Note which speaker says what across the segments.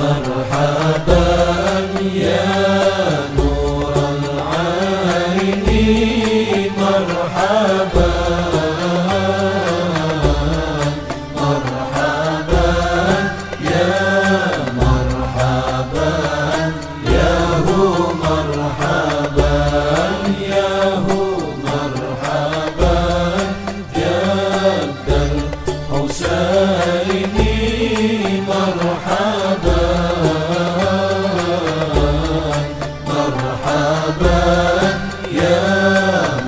Speaker 1: مرحبا يا نور العين مرحبا مرحبا يا مرحبا يا هو مرحبا يا هو مرحبا جد الحسين مرحبا مرحبا يا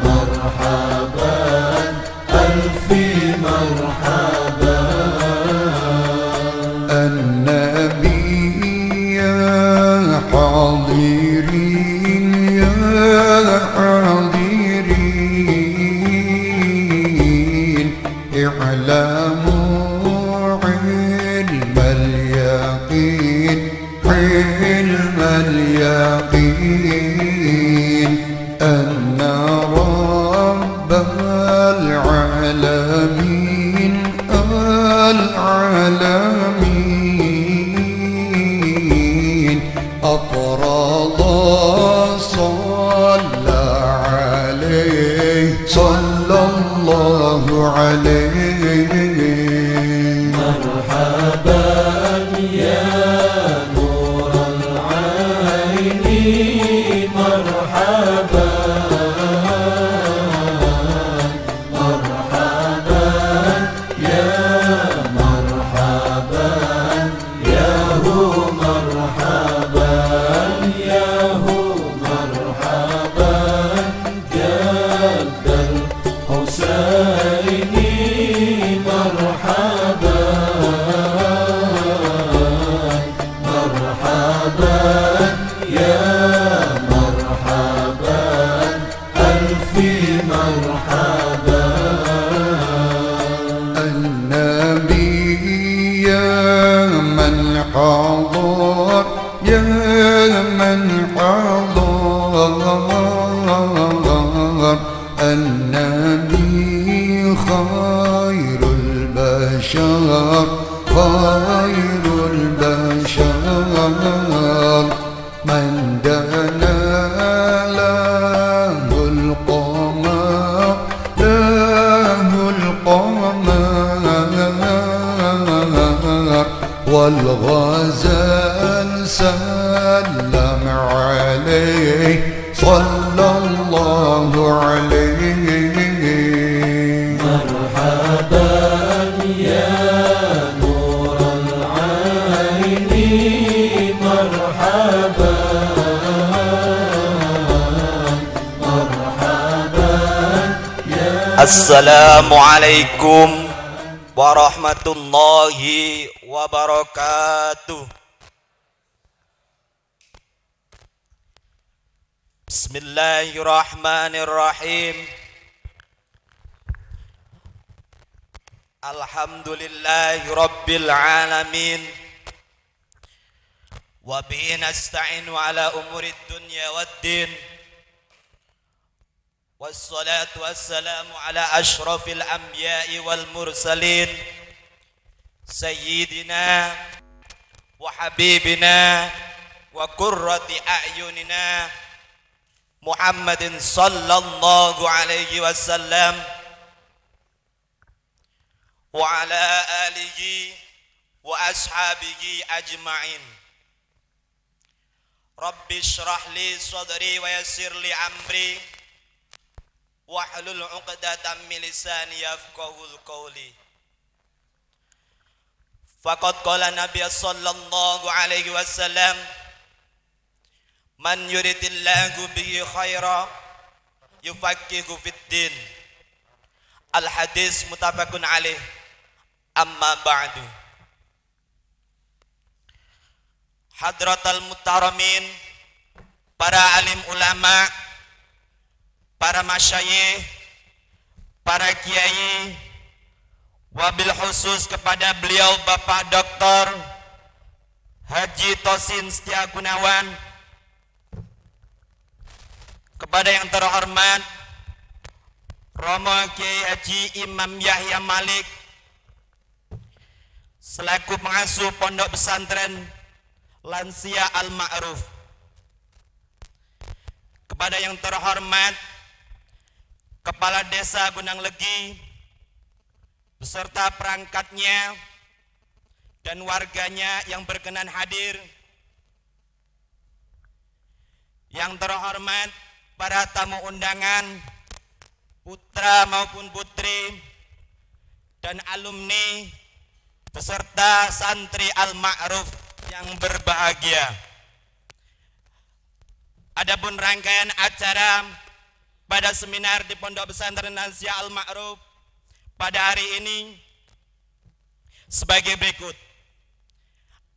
Speaker 1: مرحبا ألف مرحبا
Speaker 2: النبي يا حاضرين يا حاضرين اعلموا علم اليقين علم اليقين أن رب العالمين العالمين أفرض صلى عليه صلى الله عليه
Speaker 1: مرحبا يا نور العين مرحبا مرحبا يا مرحبا يا هو مرحبا يا هو مرحبا جد الحسين مرحبا مرحبا يا مرحبا ألف مرحبا
Speaker 2: النبي يا من حضر يا من حضر النبي خير البشر خير البشر من دنا له القمر له القمر والغزال سلم عليه صلى الله عليه
Speaker 1: مرحبا يا نور العين مرحبا مرحبا يا
Speaker 3: Assalamualaikum warahmatullahi wabarakatuh. Bismillahirrahmanirrahim. Alhamdulillahi rabbil alamin. Wa bihi nasta'inu ala umurid dunya waddin. Wassalatu wassalamu ala ashrafil anbiya'i wal mursalin Sayyidina wa habibina wa qurrati a'yunina Muhammadin sallallahu alaihi wasallam wa ala alihi wa ashabihi ajma'in. Rabbi shrah li sadri wa yassir li amri wahlul 'uqdatam min lisani yafqahul qawli. Faqad qala Nabi sallallahu alaihi wasallam, man yuridillahu bihi khaira yufaqihu fid din. Al hadis muttafaqun alaih. Amma ba'du. Hadratal muhtaramin, para alim ulama, para masyayikh, para kiai, wabil khusus kepada beliau Bapak Dr. Haji Tosin Setia Gunawan, kepada yang terhormat Romo Kiai Haji Imam Yahya Malik selaku pengasuh Pondok Pesantren lansia al-ma'ruf. Kepada yang terhormat Kepala Desa Gunang Legi beserta perangkatnya dan warganya yang berkenan hadir. Yang terhormat para tamu undangan, putra maupun putri dan alumni beserta santri al-ma'ruf yang berbahagia. Adapun rangkaian acara pada seminar di Pondok Pesantren Lansia Al-Ma'ruf pada hari ini sebagai berikut.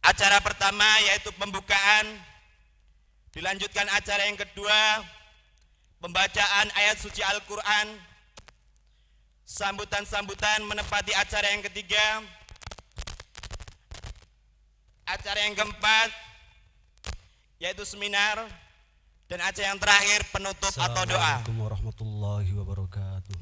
Speaker 3: Acara pertama yaitu pembukaan, dilanjutkan acara yang kedua pembacaan ayat suci Al-Quran, sambutan-sambutan menepati acara yang ketiga, acara yang keempat yaitu seminar, dan acara yang terakhir penutup atau doa.
Speaker 4: Assalamualaikum warahmatullahi wabarakatuh.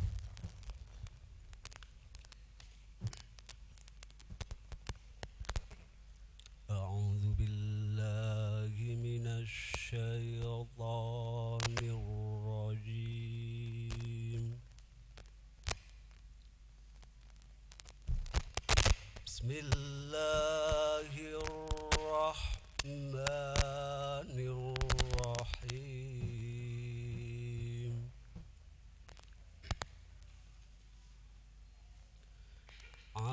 Speaker 4: A'udzu billahi minasy syaithanir rajim. Bismillahirrahmanirrahim. Amma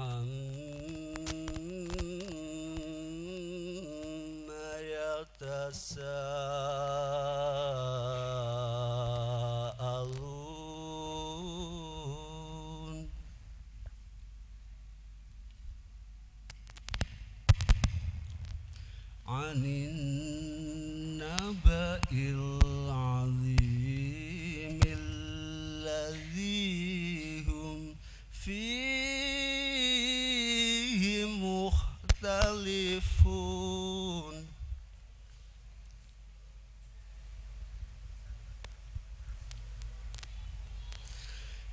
Speaker 4: yatasaalun. Anin naba'il azim alladhi hum fihi mukhtalifun.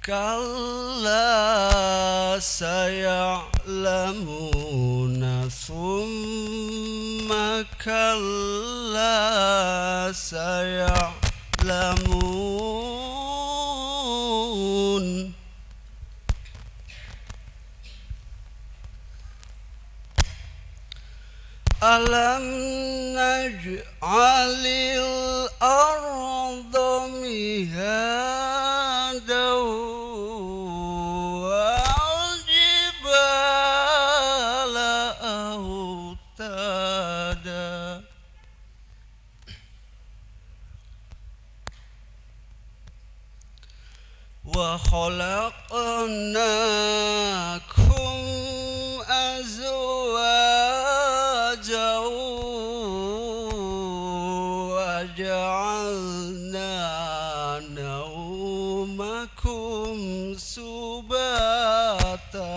Speaker 4: Kalla saya'lamuna thumma kalla saya'lamun. Alam naj'alil arda mihadan wal jibala autada. Wa khalaqnakum azwajan wa ja'alna nawmakum subata.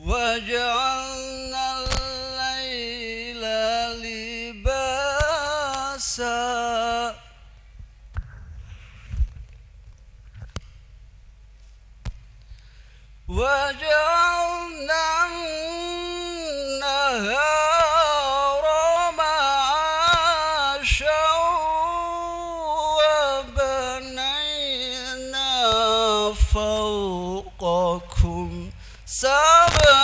Speaker 4: Wa ja'alna al-laila libasa. Wa ja'alna an-nahara ma'ashan wa banayna fawqakum sab'an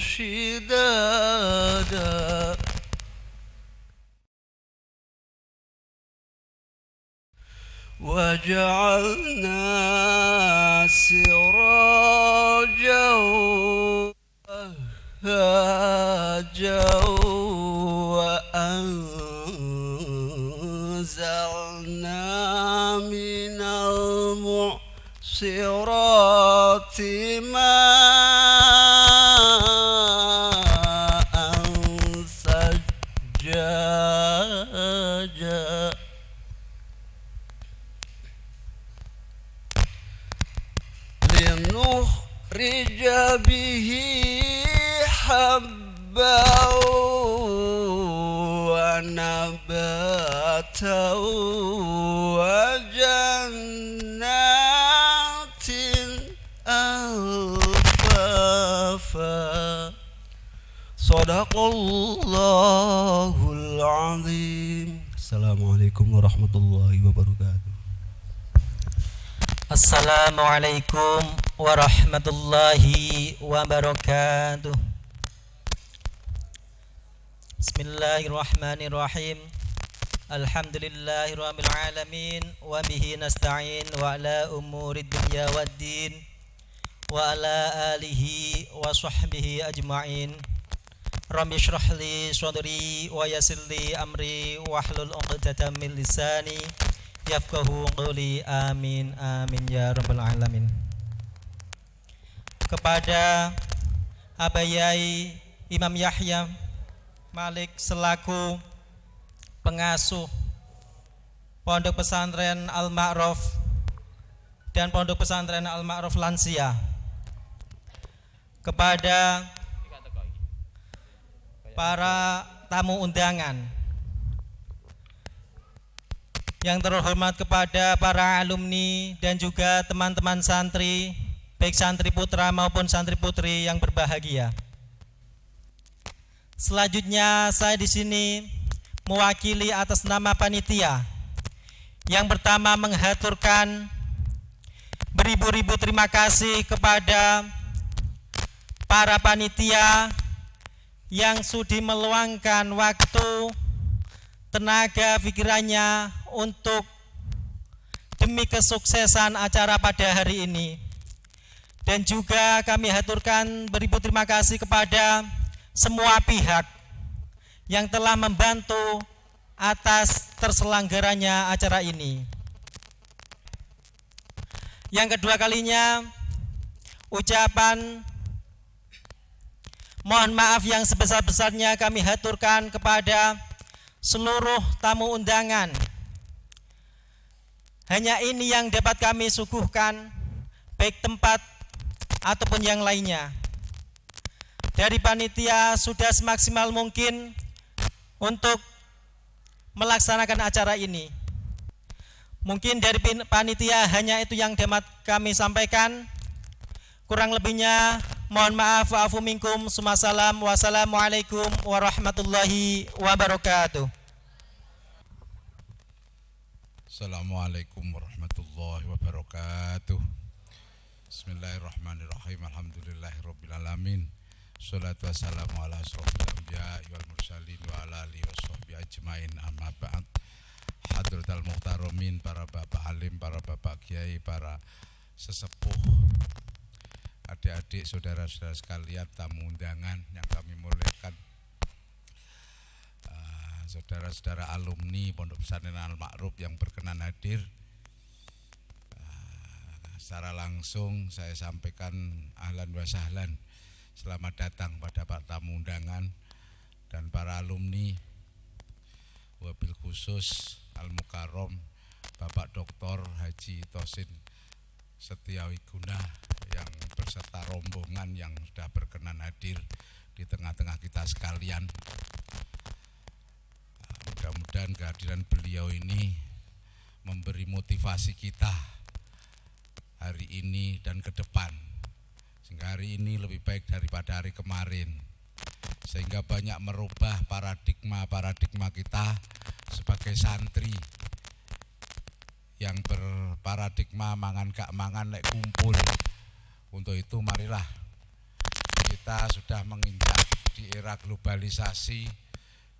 Speaker 4: shidada. وجعلنا سراجا وهاجا وأنزلنا من المعصرات ماء ثجاجا لنخرج به حبا ونباتا وجنات Sadaqallahul azim. Assalamualaikum warahmatullahi wabarakatuh.
Speaker 5: Assalamualaikum warahmatullahi wabarakatuh. Bismillahirrahmanirrahim. Alhamdulillahirabbil alamin wa bihi nasta'in wa ala umurid dunya waddin wa ala alihi wa sahbihi ajma'in. Rabbi shrah li sadri wa yassir li amri wahlul 'uqdatam min lisani yafqahu qawli. Amin amin ya rabbal alamin. Kepada Abayai Imam Yahya Malik selaku pengasuh Pondok Pesantren Al-Ma'ruf dan Pondok Pesantren Al-Ma'ruf Lansia, kepada para tamu undangan, yang terhormat kepada para alumni dan juga teman-teman santri, baik santri putra maupun santri putri yang berbahagia. Selanjutnya saya di sini mewakili atas nama panitia yang pertama menghaturkan beribu-ribu terima kasih kepada para panitia yang sudi meluangkan waktu, tenaga, pikirannya untuk demi kesuksesan acara pada hari ini. Dan juga kami haturkan beribu terima kasih kepada semua pihak yang telah membantu atas terselenggaranya acara ini. Yang kedua kalinya, ucapan mohon maaf yang sebesar-besarnya kami haturkan kepada seluruh tamu undangan. Hanya ini yang dapat kami suguhkan, baik tempat ataupun yang lainnya. Dari panitia sudah semaksimal mungkin untuk melaksanakan acara ini. Mungkin dari panitia hanya itu yang dapat kami sampaikan. Kurang lebihnya mohon maaf, wa'afu minkum, sumasalam, wassalamualaikum warahmatullahi wabarakatuh.
Speaker 6: Assalamualaikum warahmatullahi wabarakatuh. Bismillahirrahmanirrahim. Alhamdulillahirabbil alamin. Shalatu wassalamu ala asrofil anbiya wal mursalin wa ala alihi washabbihi ajmain, amma ba'd. Hadratal muhtaramin, para bapak alim, para bapak kiai, para sesepuh, adik-adik, saudara-saudara sekalian, tamu undangan yang kami muliakan, saudara-saudara alumni Pondok Pesantren Al-Ma'ruf yang berkenan hadir. Secara langsung saya sampaikan ahlan wa sahlan, selamat datang pada para tamu undangan dan para alumni, wabil khusus Al-Mukarrom Bapak Dr. Haji Tosin Setiawiguna yang berserta rombongan yang sudah berkenan hadir di tengah-tengah kita sekalian. Mudah-mudahan kehadiran beliau ini memberi motivasi kita hari ini dan ke depan, sehingga hari ini lebih baik daripada hari kemarin, sehingga banyak merubah paradigma kita sebagai santri yang berparadigma mangan gak mangan lek kumpul. Untuk itu marilah kita sudah menginjak di era globalisasi,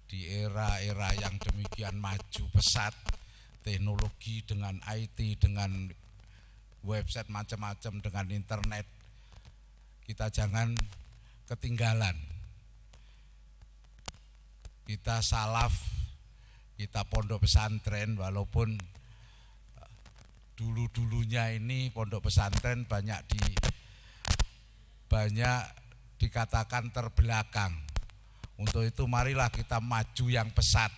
Speaker 6: di era-era yang demikian maju pesat, teknologi dengan IT, dengan website macam-macam, dengan internet. Kita jangan ketinggalan. Kita salaf, kita pondok pesantren, walaupun dulu-dulunya ini pondok pesantren banyak dikatakan terbelakang. Untuk itu marilah kita maju yang pesat.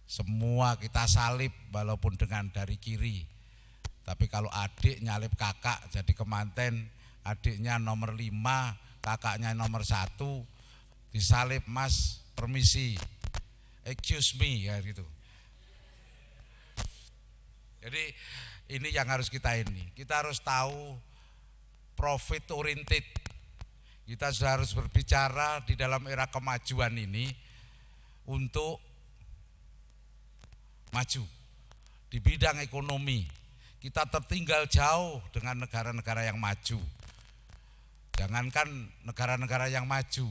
Speaker 6: Semua kita salib walaupun dengan dari kiri. Tapi kalau adik nyalip kakak jadi kemanten, adiknya nomor 5, kakaknya nomor 1, disalib, mas permisi, excuse me, ya gitu. Jadi ini yang harus kita harus tahu profit oriented. Kita sudah harus berbicara di dalam era kemajuan ini untuk maju di bidang ekonomi. Kita tertinggal jauh dengan negara-negara yang maju. Jangankan negara-negara yang maju,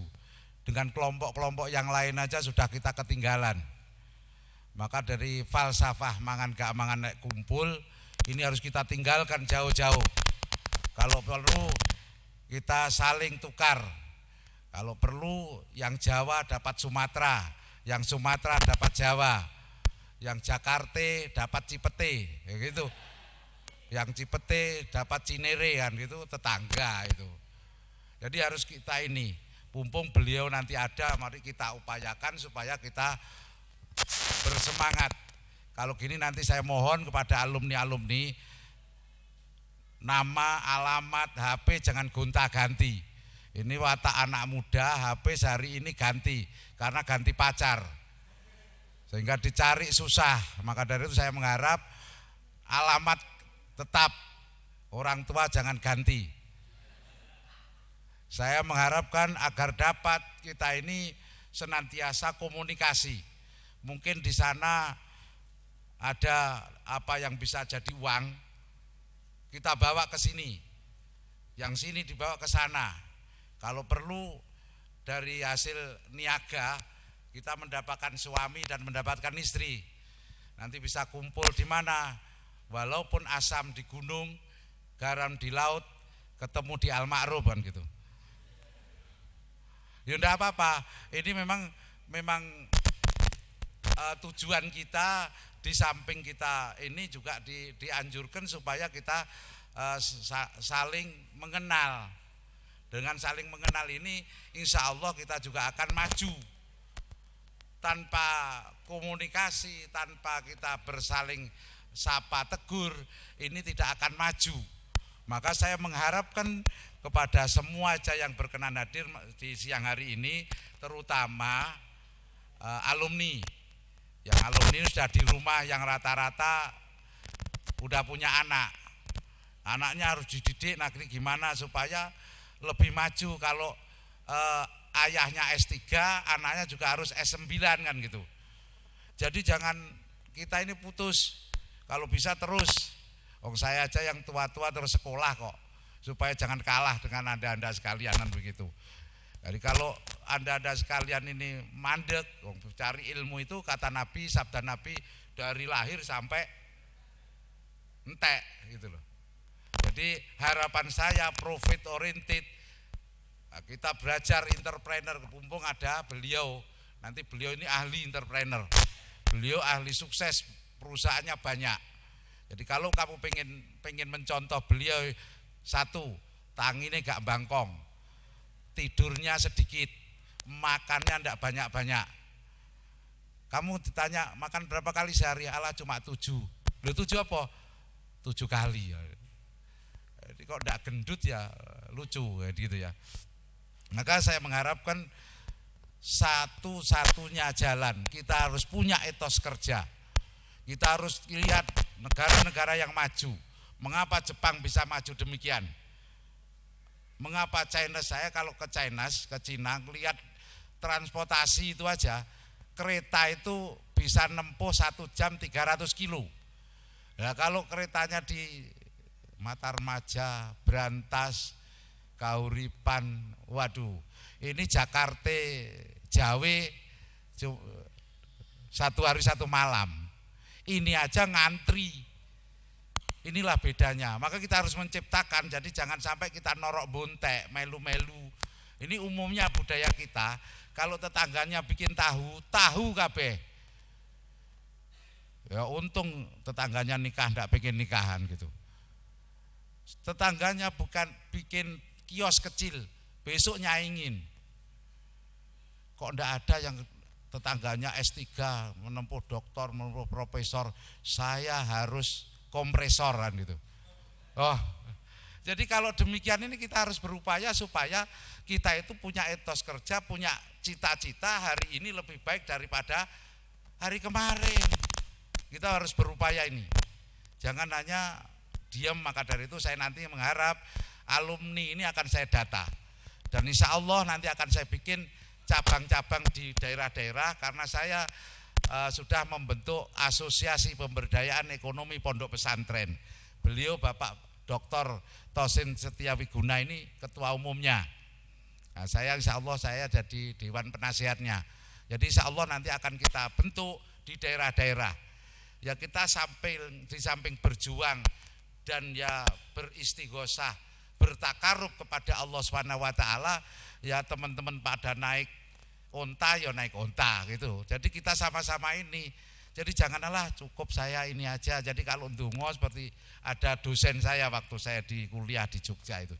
Speaker 6: dengan kelompok-kelompok yang lain aja sudah kita ketinggalan. Maka dari falsafah mangan gak mangan nek kumpul, ini harus kita tinggalkan jauh-jauh. Kalau perlu kita saling tukar. Kalau perlu yang Jawa dapat Sumatera, yang Sumatera dapat Jawa, yang Jakarta dapat Cipete, ya gitu. Yang Cipete dapat Cinere kan gitu, tetangga itu. Jadi harus kita ini, mumpung beliau nanti ada, mari kita upayakan supaya kita bersemangat. Kalau gini nanti saya mohon kepada alumni-alumni, nama, alamat, HP jangan gonta-ganti. Ini watak anak muda, HP sehari ini ganti, karena ganti pacar. Sehingga dicari susah. Maka dari itu saya mengharap alamat tetap, orang tua jangan ganti. Saya mengharapkan agar dapat kita ini senantiasa komunikasi. Mungkin di sana ada apa yang bisa jadi uang, kita bawa ke sini, yang sini dibawa ke sana. Kalau perlu dari hasil niaga kita mendapatkan suami dan mendapatkan istri. Nanti bisa kumpul di mana, walaupun asam di gunung, garam di laut, ketemu di Al-Ma'ruf kan gitu. Ya enggak apa-apa. Ini memang tujuan kita. Di samping kita ini juga dianjurkan supaya kita saling mengenal. Dengan saling mengenal ini insya Allah kita juga akan maju. Tanpa komunikasi, tanpa kita bersaling sapa tegur, ini tidak akan maju. Maka saya mengharapkan kepada semua aja yang berkenan hadir di siang hari ini, terutama alumni. Yang alumni sudah di rumah, yang rata-rata udah punya anak. Anaknya harus dididik nanti gimana supaya lebih maju. Kalau ayahnya S3, anaknya juga harus S9 kan gitu. Jadi jangan kita ini putus. Kalau bisa terus. Saya aja yang tua-tua terus sekolah kok. Supaya jangan kalah dengan Anda sekalian kan begitu. Jadi kalau Anda sekalian ini mandek, cari ilmu itu kata Nabi, sabda Nabi dari lahir sampai entek gitu loh. Jadi harapan saya profit oriented. Kita belajar entrepreneur, mumpung ada beliau. Nanti beliau ini ahli entrepreneur. Beliau ahli sukses, perusahaannya banyak. Jadi kalau kamu pengen mencontoh beliau, satu, tanginya gak bangkong. Tidurnya sedikit, makannya enggak banyak-banyak. Kamu ditanya makan berapa kali sehari? Alah cuma 7. Loh 7 apa? 7 kali. Jadi kok enggak gendut ya lucu gitu ya. Maka saya mengharapkan satu-satunya jalan, kita harus punya etos kerja. Kita harus lihat negara-negara yang maju. Mengapa Jepang bisa maju demikian? Mengapa China, saya kalau ke Cina lihat transportasi itu aja, kereta itu bisa nempuh 1 jam 300 kilo. Nah kalau keretanya di Matarmaja, Brantas, Kauripan, waduh, ini Jakarta, Jawa, 1 hari 1 malam. Ini aja ngantri. Inilah bedanya. Maka kita harus menciptakan. Jadi jangan sampai kita norok bontek, melu-melu. Ini umumnya budaya kita. Kalau tetangganya bikin tahu kabeh. Ya untung tetangganya nikah, ndak pengen nikahan gitu. Tetangganya bukan bikin kios kecil, besok nyaingin. Kok ndak ada yang tetangganya S3, menempuh doktor, menempuh profesor, saya harus kompresor kan gitu. Oh, jadi kalau demikian ini kita harus berupaya supaya kita itu punya etos kerja, punya cita-cita hari ini lebih baik daripada hari kemarin. Kita harus berupaya ini. Jangan hanya diam. Maka dari itu saya nanti mengharap alumni ini akan saya data Dan insya Allah nanti akan saya bikin cabang-cabang di daerah-daerah karena saya sudah membentuk asosiasi pemberdayaan ekonomi pondok pesantren. Beliau Bapak Dr. Tosin Setiawiguna ini ketua umumnya. Nah, saya insya Allah saya jadi dewan penasihatnya. Jadi insya Allah nanti akan kita bentuk di daerah-daerah. Ya kita di samping berjuang dan ya beristighosah, bertakarub kepada Allah SWT, ya teman-teman pada naik onta ya naik onta gitu. Jadi kita sama-sama ini. Jadi janganlah cukup saya ini aja. Jadi kalau ndonga seperti ada dosen saya waktu saya di kuliah di Jogja itu.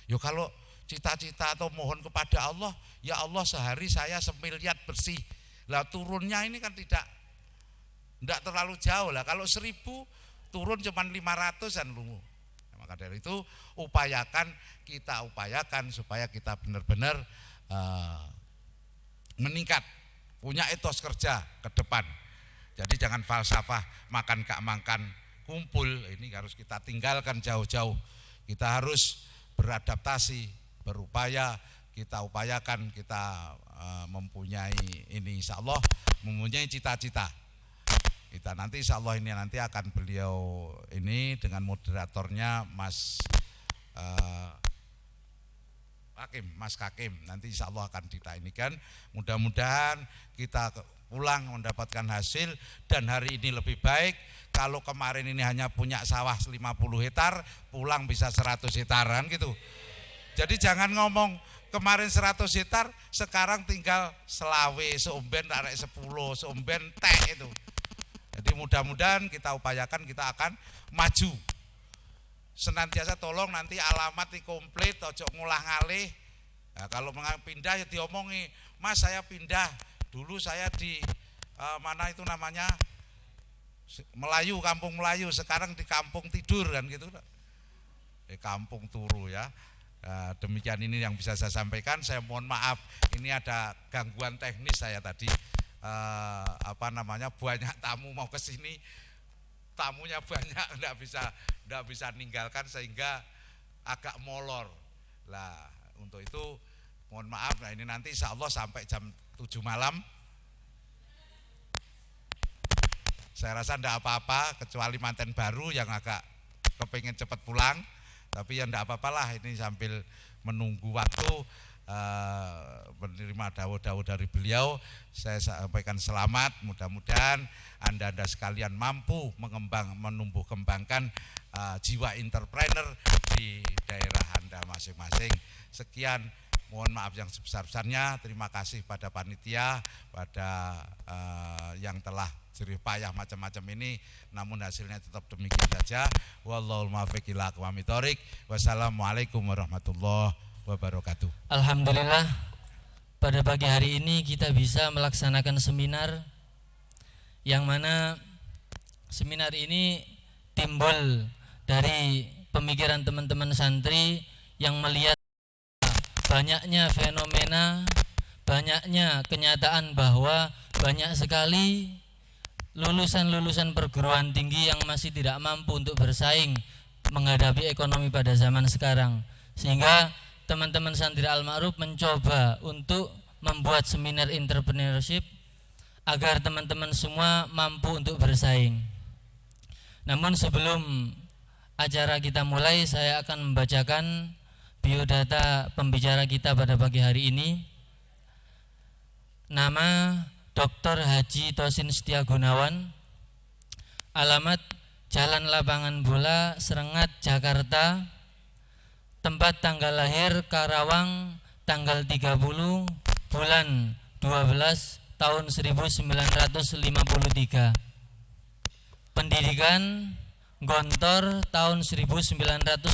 Speaker 6: Yo kalau cita-cita atau mohon kepada Allah, ya Allah sehari saya semiliat bersih. Lah turunnya ini kan tidak terlalu jauh lah. Kalau 1000 turun cuma 500-an lu. Maka dari itu kita upayakan supaya kita benar-benar meningkat, punya etos kerja ke depan. Jadi jangan falsafah makan gak makan kumpul, ini harus kita tinggalkan jauh-jauh. Kita harus beradaptasi, berupaya, kita upayakan kita mempunyai ini insya Allah, mempunyai cita-cita. Kita nanti insya Allah ini nanti akan beliau ini dengan moderatornya Mas Kakim nanti insya Allah akan kita ini kan, mudah-mudahan kita pulang mendapatkan hasil dan hari ini lebih baik. Kalau kemarin ini hanya punya sawah 50 hektar, pulang bisa 100 hektaran gitu. Jadi jangan ngomong kemarin 100 hektar, sekarang tinggal selawe, seumben arek 10, seumben teh itu. Jadi mudah-mudahan kita upayakan kita akan maju. Senantiasa tolong nanti alamat di komplit, ojo ngulah ngalih. Nah, kalau pindah ya diomongi, Mas saya pindah, dulu saya di mana itu namanya Melayu, kampung Melayu, sekarang di kampung tidur kan gitu. Kampung turu ya. Demikian ini yang bisa saya sampaikan. Saya mohon maaf, ini ada gangguan teknis saya tadi. Banyak tamu mau ke sini, tamunya banyak, enggak bisa ninggalkan sehingga agak molor. Lah untuk itu mohon maaf. Nah ini nanti insya Allah sampai jam 7 malam saya rasa enggak apa-apa, kecuali manten baru yang agak kepingin cepat pulang, tapi ya enggak apa-apalah, ini sambil menunggu waktu menerima dawuh-dawuh dari beliau. Saya sampaikan selamat, mudah-mudahan anda sekalian mampu menumbuh kembangkan jiwa entrepreneur di daerah anda masing-masing. Sekian, mohon maaf yang sebesar-besarnya. Terima kasih pada panitia, pada yang telah jerih payah macam-macam ini, namun hasilnya tetap demikian saja. Wallahul muwaffiq ila aqwamit thoriq. Wassalamualaikum warahmatullahi wabarakatuh.
Speaker 5: Alhamdulillah, pada pagi hari ini kita bisa melaksanakan seminar yang mana seminar ini timbul dari pemikiran teman-teman santri yang melihat banyaknya fenomena, banyaknya kenyataan bahwa banyak sekali lulusan-lulusan perguruan tinggi yang masih tidak mampu untuk bersaing menghadapi ekonomi pada zaman sekarang, sehingga teman-teman santri Al-Ma'ruf mencoba untuk membuat seminar entrepreneurship agar teman-teman semua mampu untuk bersaing. Namun sebelum acara kita mulai, saya akan membacakan biodata pembicara kita pada pagi hari ini. Nama Dr. Haji Tosin Setia Gunawan, alamat Jalan Lapangan Bola, Serengat, Jakarta. Tempat tanggal lahir Karawang, tanggal 30 bulan 12 tahun 1953. Pendidikan Gontor tahun 1971,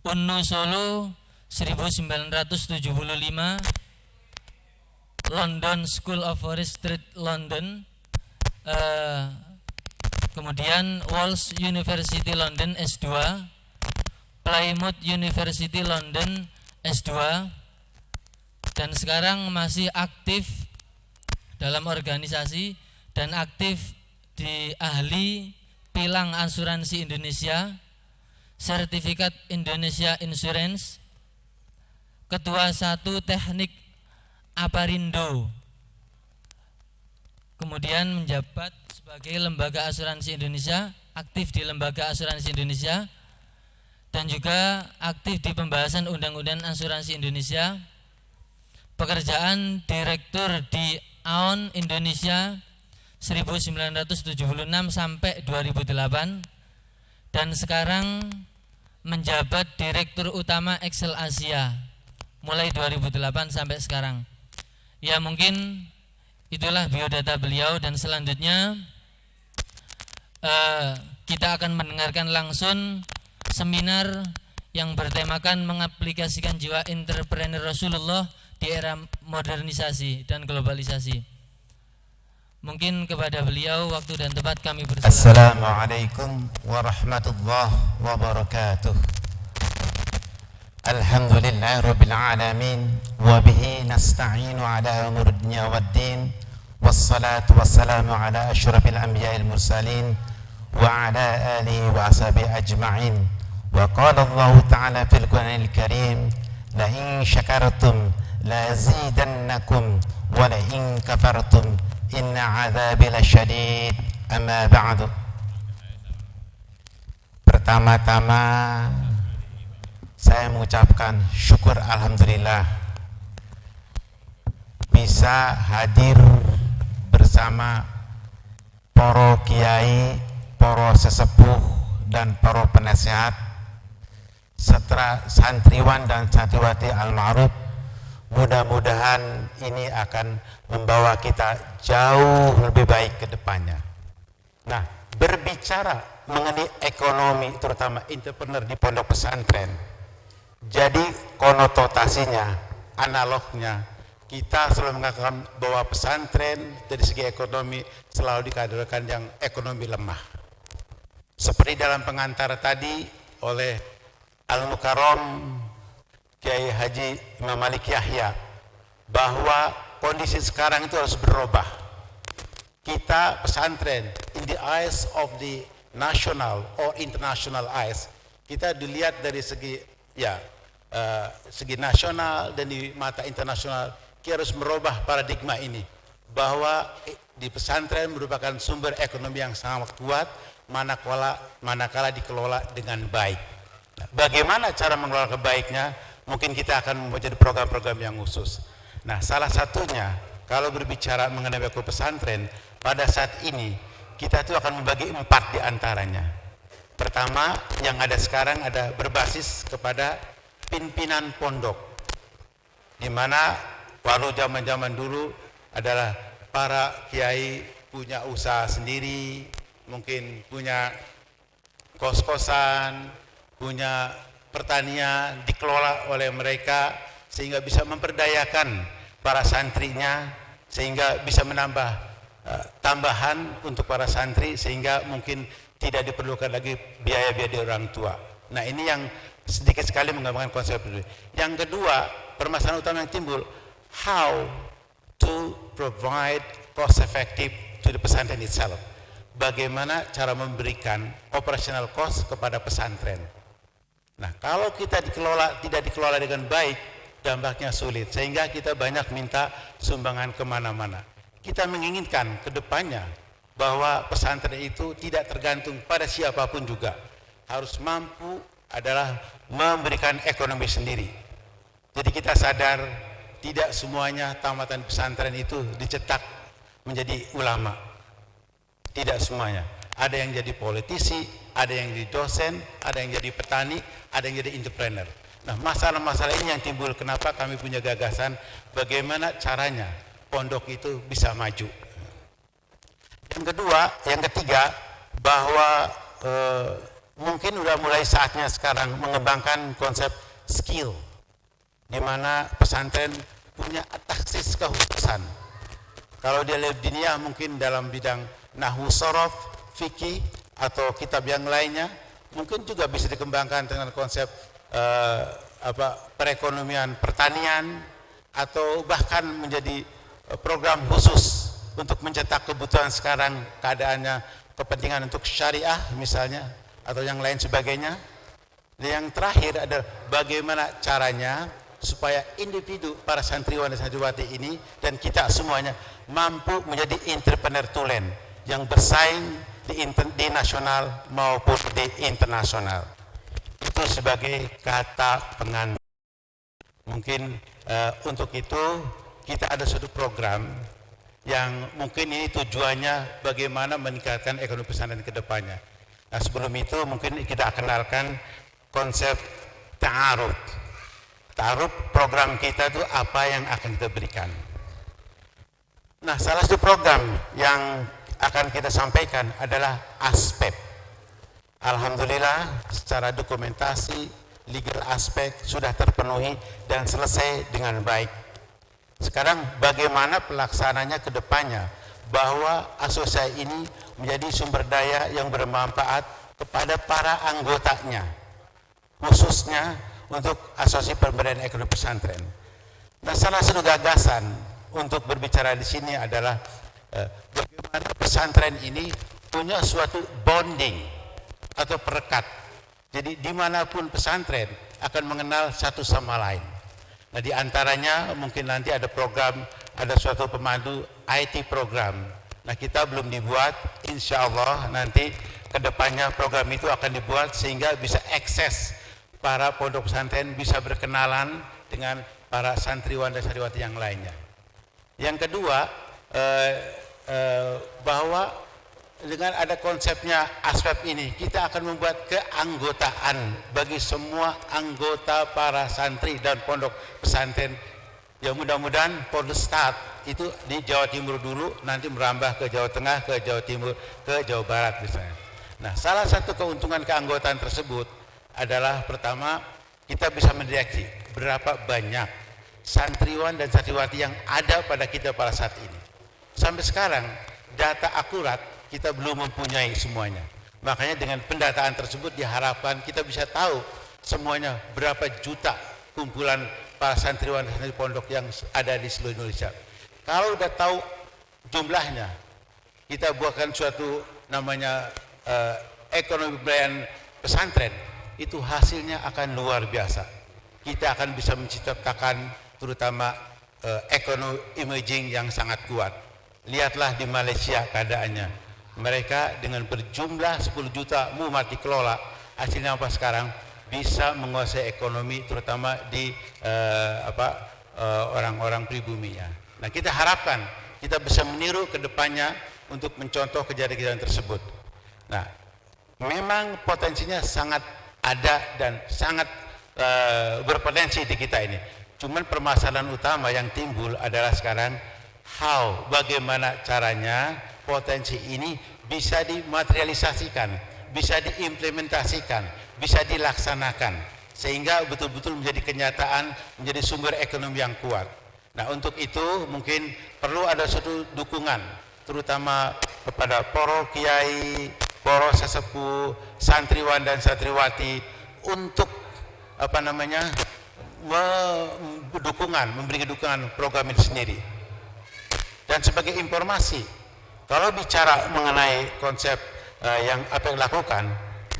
Speaker 5: Unnu Solo 1975, London School of Forestry London, kemudian Walsh University London S2, Plymouth University London S2, dan sekarang masih aktif dalam organisasi dan aktif di ahli pilang asuransi Indonesia, sertifikat Indonesia Insurance,
Speaker 7: Ketua 1 Teknik Aparindo. Kemudian menjabat sebagai Lembaga Asuransi Indonesia, aktif di Lembaga Asuransi Indonesia, dan juga aktif di pembahasan Undang-Undang Asuransi Indonesia. Pekerjaan Direktur di AON Indonesia 1976 sampai 2008, dan sekarang menjabat Direktur Utama Excel Asia mulai 2008 sampai sekarang. Ya, mungkin itulah biodata beliau, dan selanjutnya kita akan mendengarkan langsung seminar yang bertemakan mengaplikasikan jiwa entrepreneur Rasulullah di era modernisasi dan globalisasi. Mungkin kepada beliau waktu dan tempat kami bersilakan.
Speaker 8: Assalamualaikum warahmatullahi wabarakatuh. Alhamdulillah rabbil alamin, wa bihi nasta'inu ala umuri dunya waddin, wassalatu wassalamu ala asyrafil anbiya'il mursalin wa ala alihi wa ashabihi ajma'in. Wa qala Allah ta'ala fil Qur'anil Karim, la in syakartum la azidannakum wa la in kafartum inna 'adzabi lasyadid. Amma ba'du. Pertama-tama saya mengucapkan syukur alhamdulillah bisa hadir bersama para kiai, para sesepuh dan para penasehat serta santriwan dan santriwati Al-Ma'ruf. Mudah-mudahan ini akan membawa kita jauh lebih baik ke depannya. Nah, berbicara mengenai ekonomi terutama entrepreneur di pondok pesantren, jadi konotasinya, analognya, kita selalu mengatakan bahwa pesantren dari segi ekonomi selalu dikategorikan yang ekonomi lemah. Seperti dalam pengantar tadi oleh Al-Mukarram Kiai Haji Imam Malik Yahya, bahwa kondisi sekarang itu harus berubah. Kita pesantren, in the eyes of the national or international eyes, kita dilihat dari segi segi nasional dan di mata internasional. Kita harus merubah paradigma ini, bahwa di pesantren merupakan sumber ekonomi yang sangat kuat manakala dikelola dengan baik. Nah, bagaimana cara mengelola kebaiknya? Mungkin kita akan membuat program-program yang khusus. Nah, salah satunya kalau berbicara mengenai pesantren pada saat ini, kita itu akan membagi 4 di antaranya. Pertama, yang ada sekarang ada berbasis kepada pimpinan pondok, di mana walau zaman-zaman dulu adalah para kiai punya usaha sendiri, mungkin punya kos-kosan, punya pertanian dikelola oleh mereka sehingga bisa memperdayakan para santrinya, sehingga bisa menambah tambahan untuk para santri, sehingga mungkin tidak diperlukan lagi biaya-biaya dari orang tua. Nah, ini yang sedikit sekali mengembangkan konsep itu. Yang kedua, permasalahan utama yang timbul, how to provide cost effective to the pesantren itself. Bagaimana cara memberikan operational cost kepada pesantren. Nah, kalau kita tidak dikelola dengan baik, dampaknya sulit, sehingga kita banyak minta sumbangan kemana-mana. Kita menginginkan ke depannya bahwa pesantren itu tidak tergantung pada siapapun juga, harus mampu adalah memberikan ekonomi sendiri. Jadi kita sadar tidak semuanya tamatan pesantren itu dicetak menjadi ulama, tidak semuanya. Ada yang jadi politisi, ada yang jadi dosen, ada yang jadi petani, ada yang jadi entrepreneur. Nah, masalah-masalah ini yang timbul, kenapa kami punya gagasan bagaimana caranya pondok itu bisa maju. Yang ketiga, bahwa mungkin udah mulai saatnya sekarang mengembangkan konsep skill, di mana pesantren punya taksis kekhususan. Kalau dia lebih diniyah mungkin dalam bidang nahwu sorof, fikih, atau kitab yang lainnya, mungkin juga bisa dikembangkan dengan konsep perekonomian pertanian, atau bahkan menjadi program khusus untuk mencetak kebutuhan sekarang, keadaannya kepentingan untuk syariah misalnya, atau yang lain sebagainya. Dan yang terakhir adalah bagaimana caranya supaya individu para santriwan dan santriwati ini dan kita semuanya mampu menjadi entrepreneur tulen yang bersaing di nasional maupun di internasional. Itu sebagai kata pengantar. Mungkin untuk itu kita ada suatu program yang mungkin ini tujuannya bagaimana meningkatkan ekonomi pesantren ke depannya. Nah, sebelum itu mungkin kita kenalkan konsep ta'aruf. Ta'aruf program kita itu apa yang akan kita berikan. Nah, salah satu program yang akan kita sampaikan adalah aspek. Alhamdulillah secara dokumentasi, legal aspek sudah terpenuhi dan selesai dengan baik. Sekarang bagaimana pelaksananya ke depannya bahwa asosiasi ini menjadi sumber daya yang bermanfaat kepada para anggotanya, khususnya untuk asosiasi pemberdayaan ekonomi pesantren. Nah, salah satu gagasan untuk berbicara di sini adalah bagaimana pesantren ini punya suatu bonding atau perekat. Jadi dimanapun pesantren akan mengenal satu sama lain. Nah, di antaranya mungkin nanti ada program, ada suatu pemandu IT program. Nah, kita belum dibuat, insya Allah nanti kedepannya program itu akan dibuat sehingga bisa akses para pondok pesantren, bisa berkenalan dengan para santriwan dan santriwati yang lainnya. Yang kedua, bahwa dengan ada konsepnya aspek ini, kita akan membuat keanggotaan bagi semua anggota para santri dan pondok pesantren yang mudah-mudahan for the start itu di Jawa Timur dulu, nanti merambah ke Jawa Tengah, ke Jawa Timur, ke Jawa Barat misalnya. Nah, salah satu keuntungan keanggotaan tersebut adalah pertama, kita bisa mendeteksi berapa banyak santriwan dan santriwati yang ada pada kita pada saat ini. Sampai sekarang data akurat kita belum mempunyai semuanya. Makanya dengan pendataan tersebut diharapkan kita bisa tahu semuanya berapa juta kumpulan para santriwan dan santri pondok yang ada di seluruh Indonesia. Kalau udah tahu jumlahnya, kita buatkan suatu namanya ekonomi pemberdayaan pesantren, itu hasilnya akan luar biasa. Kita akan bisa menciptakan terutama ekonomi emerging yang sangat kuat. Lihatlah di Malaysia keadaannya. Mereka dengan berjumlah 10 juta umat dikelola, hasilnya apa sekarang? Bisa menguasai ekonomi terutama di orang-orang pribuminya. Nah, kita harapkan kita bisa meniru ke depannya untuk mencontoh kejadian-kejadian tersebut. Nah, memang potensinya sangat ada dan sangat berpotensi di kita ini. Cuman permasalahan utama yang timbul adalah sekarang bagaimana caranya potensi ini bisa dimaterialisasikan, bisa diimplementasikan, bisa dilaksanakan sehingga betul-betul menjadi kenyataan, menjadi sumber ekonomi yang kuat. Nah, untuk itu mungkin perlu ada suatu dukungan terutama kepada para kiai, para sesepuh, santriwan dan santriwati untuk memberi dukungan program ini sendiri. Dan sebagai informasi, kalau bicara mengenai konsep yang apa yang dilakukan,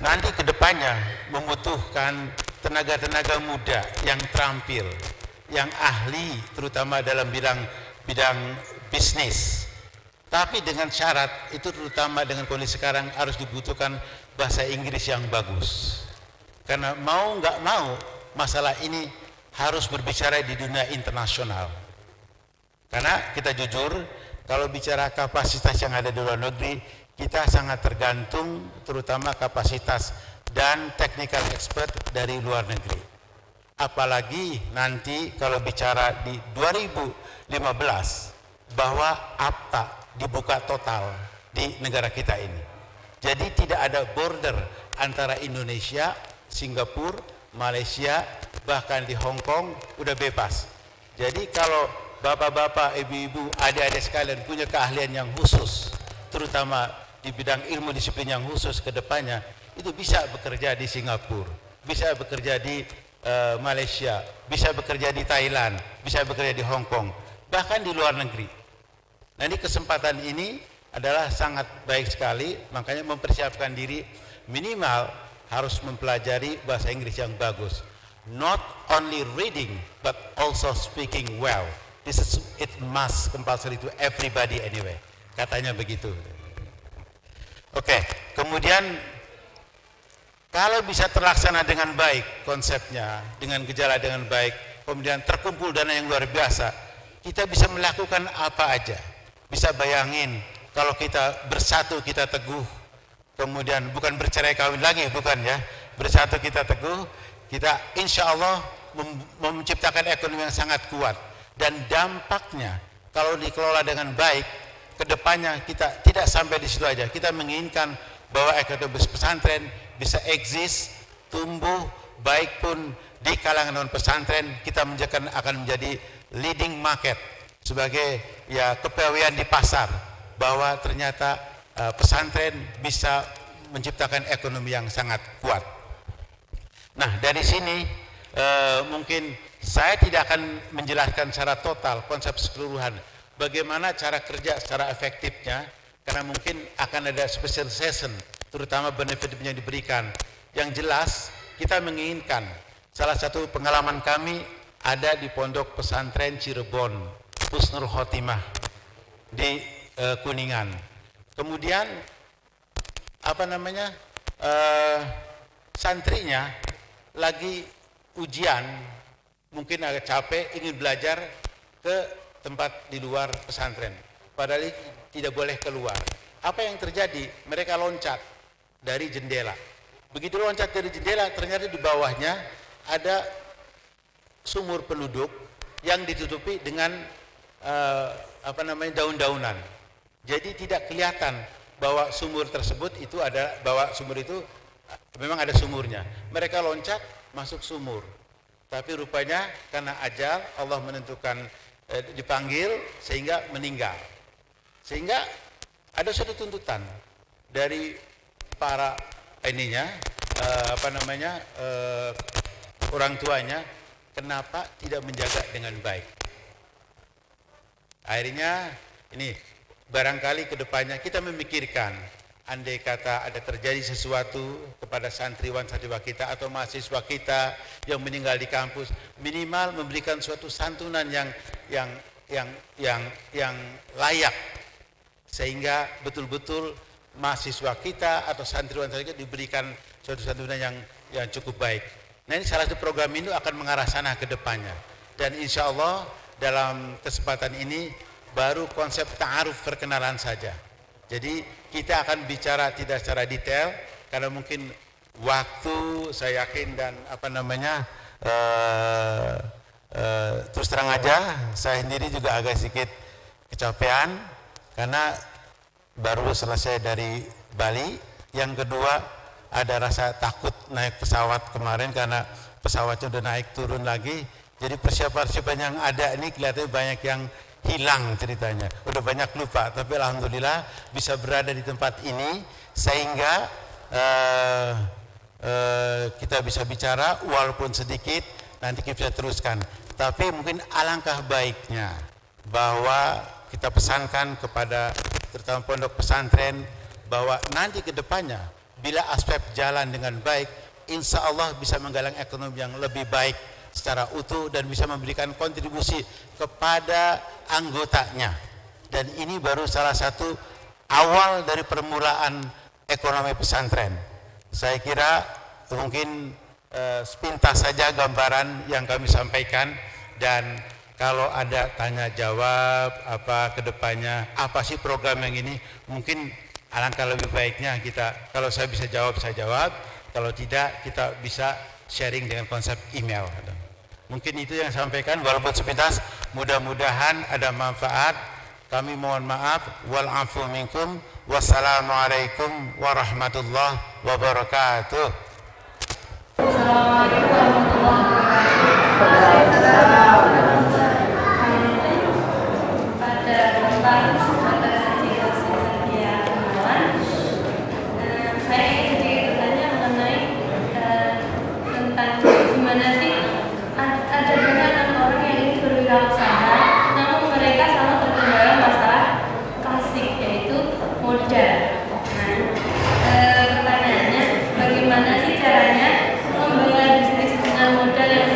Speaker 8: nanti kedepannya membutuhkan tenaga-tenaga muda yang terampil, yang ahli terutama dalam bidang bisnis. Tapi dengan syarat itu terutama dengan kondisi sekarang harus dibutuhkan bahasa Inggris yang bagus. Karena mau nggak mau masalah ini harus berbicara di dunia internasional. Karena kita jujur, kalau bicara kapasitas yang ada di luar negeri, kita sangat tergantung terutama kapasitas dan technical expert dari luar negeri. Apalagi nanti kalau bicara di 2015 bahwa APTA dibuka total di negara kita ini. Jadi tidak ada border antara Indonesia, Singapura, Malaysia, bahkan di Hong Kong udah bebas. Jadi kalau bapak-bapak, ibu-ibu, adik-adik sekalian punya keahlian yang khusus, terutama di bidang ilmu disiplin yang khusus ke depannya, itu bisa bekerja di Singapura, bisa bekerja di Malaysia, bisa bekerja di Thailand, bisa bekerja di Hong Kong, bahkan di luar negeri. Nah, ini kesempatan ini adalah sangat baik sekali, makanya mempersiapkan diri minimal harus mempelajari bahasa Inggris yang bagus. not only reading but also speaking well. It must compulsory to everybody anyway. Katanya begitu. Oke, kemudian kalau bisa terlaksana dengan baik konsepnya, dengan gejala dengan baik, kemudian terkumpul dana yang luar biasa, kita bisa melakukan apa aja. Bisa bayangin kalau kita bersatu, kita teguh, kemudian bukan bercerai kawin lagi, bukan ya, bersatu kita teguh, kita insya Allah menciptakan ekonomi yang sangat kuat. Dan dampaknya kalau dikelola dengan baik, kedepannya kita tidak sampai di situ aja. Kita menginginkan bahwa ekonomi pesantren bisa eksis, tumbuh, baik pun di kalangan non pesantren kita akan menjadi leading market sebagai ya kepawean di pasar, bahwa ternyata pesantren bisa menciptakan ekonomi yang sangat kuat. Nah, dari sini mungkin saya tidak akan menjelaskan secara total konsep keseluruhan bagaimana cara kerja secara efektifnya, karena mungkin akan ada special session terutama benefit yang diberikan. Yang jelas kita menginginkan, salah satu pengalaman kami ada di Pondok Pesantren Cirebon Husnul Khotimah di Kuningan. Kemudian santrinya lagi ujian, mungkin agak capek, ingin belajar ke tempat di luar pesantren, padahal tidak boleh keluar. Apa yang terjadi? Mereka loncat dari jendela. Begitu loncat dari jendela, ternyata di bawahnya ada sumur penduduk yang ditutupi dengan daun-daunan. Jadi tidak kelihatan bahwa sumur tersebut itu ada, bahwa sumur itu memang ada sumurnya. Mereka loncat masuk sumur. Tapi rupanya karena ajal Allah menentukan dipanggil sehingga meninggal. Sehingga ada suatu tuntutan dari para orang tuanya, kenapa tidak menjaga dengan baik. Akhirnya ini barangkali kedepannya kita memikirkan, andai kata ada terjadi sesuatu kepada santriwan-santriwan kita atau mahasiswa kita yang meninggal di kampus, minimal memberikan suatu santunan yang layak, sehingga betul-betul mahasiswa kita atau santriwan-santriwan kita diberikan suatu santunan yang cukup baik. Nah, ini salah satu program ini akan mengarah sana ke depannya. Dan insya Allah dalam kesempatan ini baru konsep ta'aruf perkenalan saja. Jadi kita akan bicara tidak secara detail karena mungkin waktu saya yakin dan terus terang aja saya sendiri juga agak sedikit kecapean karena baru selesai dari Bali. Yang kedua ada rasa takut naik pesawat kemarin karena pesawatnya udah naik turun lagi. Jadi persiapan yang ada ini kelihatannya banyak yang hilang ceritanya, udah banyak lupa, tapi alhamdulillah bisa berada di tempat ini sehingga kita bisa bicara walaupun sedikit, nanti kita bisa teruskan. Tapi mungkin alangkah baiknya bahwa kita pesankan kepada terutama pondok pesantren bahwa nanti ke depannya bila aspek jalan dengan baik, insya Allah bisa menggalang ekonomi yang lebih baik secara utuh dan bisa memberikan kontribusi kepada anggotanya. Dan ini baru salah satu awal dari permulaan ekonomi pesantren. Saya kira mungkin sepintas saja gambaran yang kami sampaikan, dan kalau ada tanya jawab apa kedepannya, apa sih program yang ini, mungkin alangkah lebih baiknya kita, kalau saya bisa jawab saya jawab, kalau tidak kita bisa sharing dengan konsep email. Mungkin itu yang saya sampaikan walaupun sepintas, mudah-mudahan ada manfaat. Kami mohon maaf, wal afu minkum, wassalamualaikum warahmatullahi wabarakatuh.
Speaker 1: Assalamualaikum warahmatullahi wabarakatuh. Pada tentang saya ingin sedikit bertanya mengenai tentang gimana sih ada dengan orang yang ingin berwirausaha, namun mereka selalu terkendala masalah klasik, yaitu modal. Nah, pertanyaannya, bagaimana sih caranya memulai bisnis dengan modal yang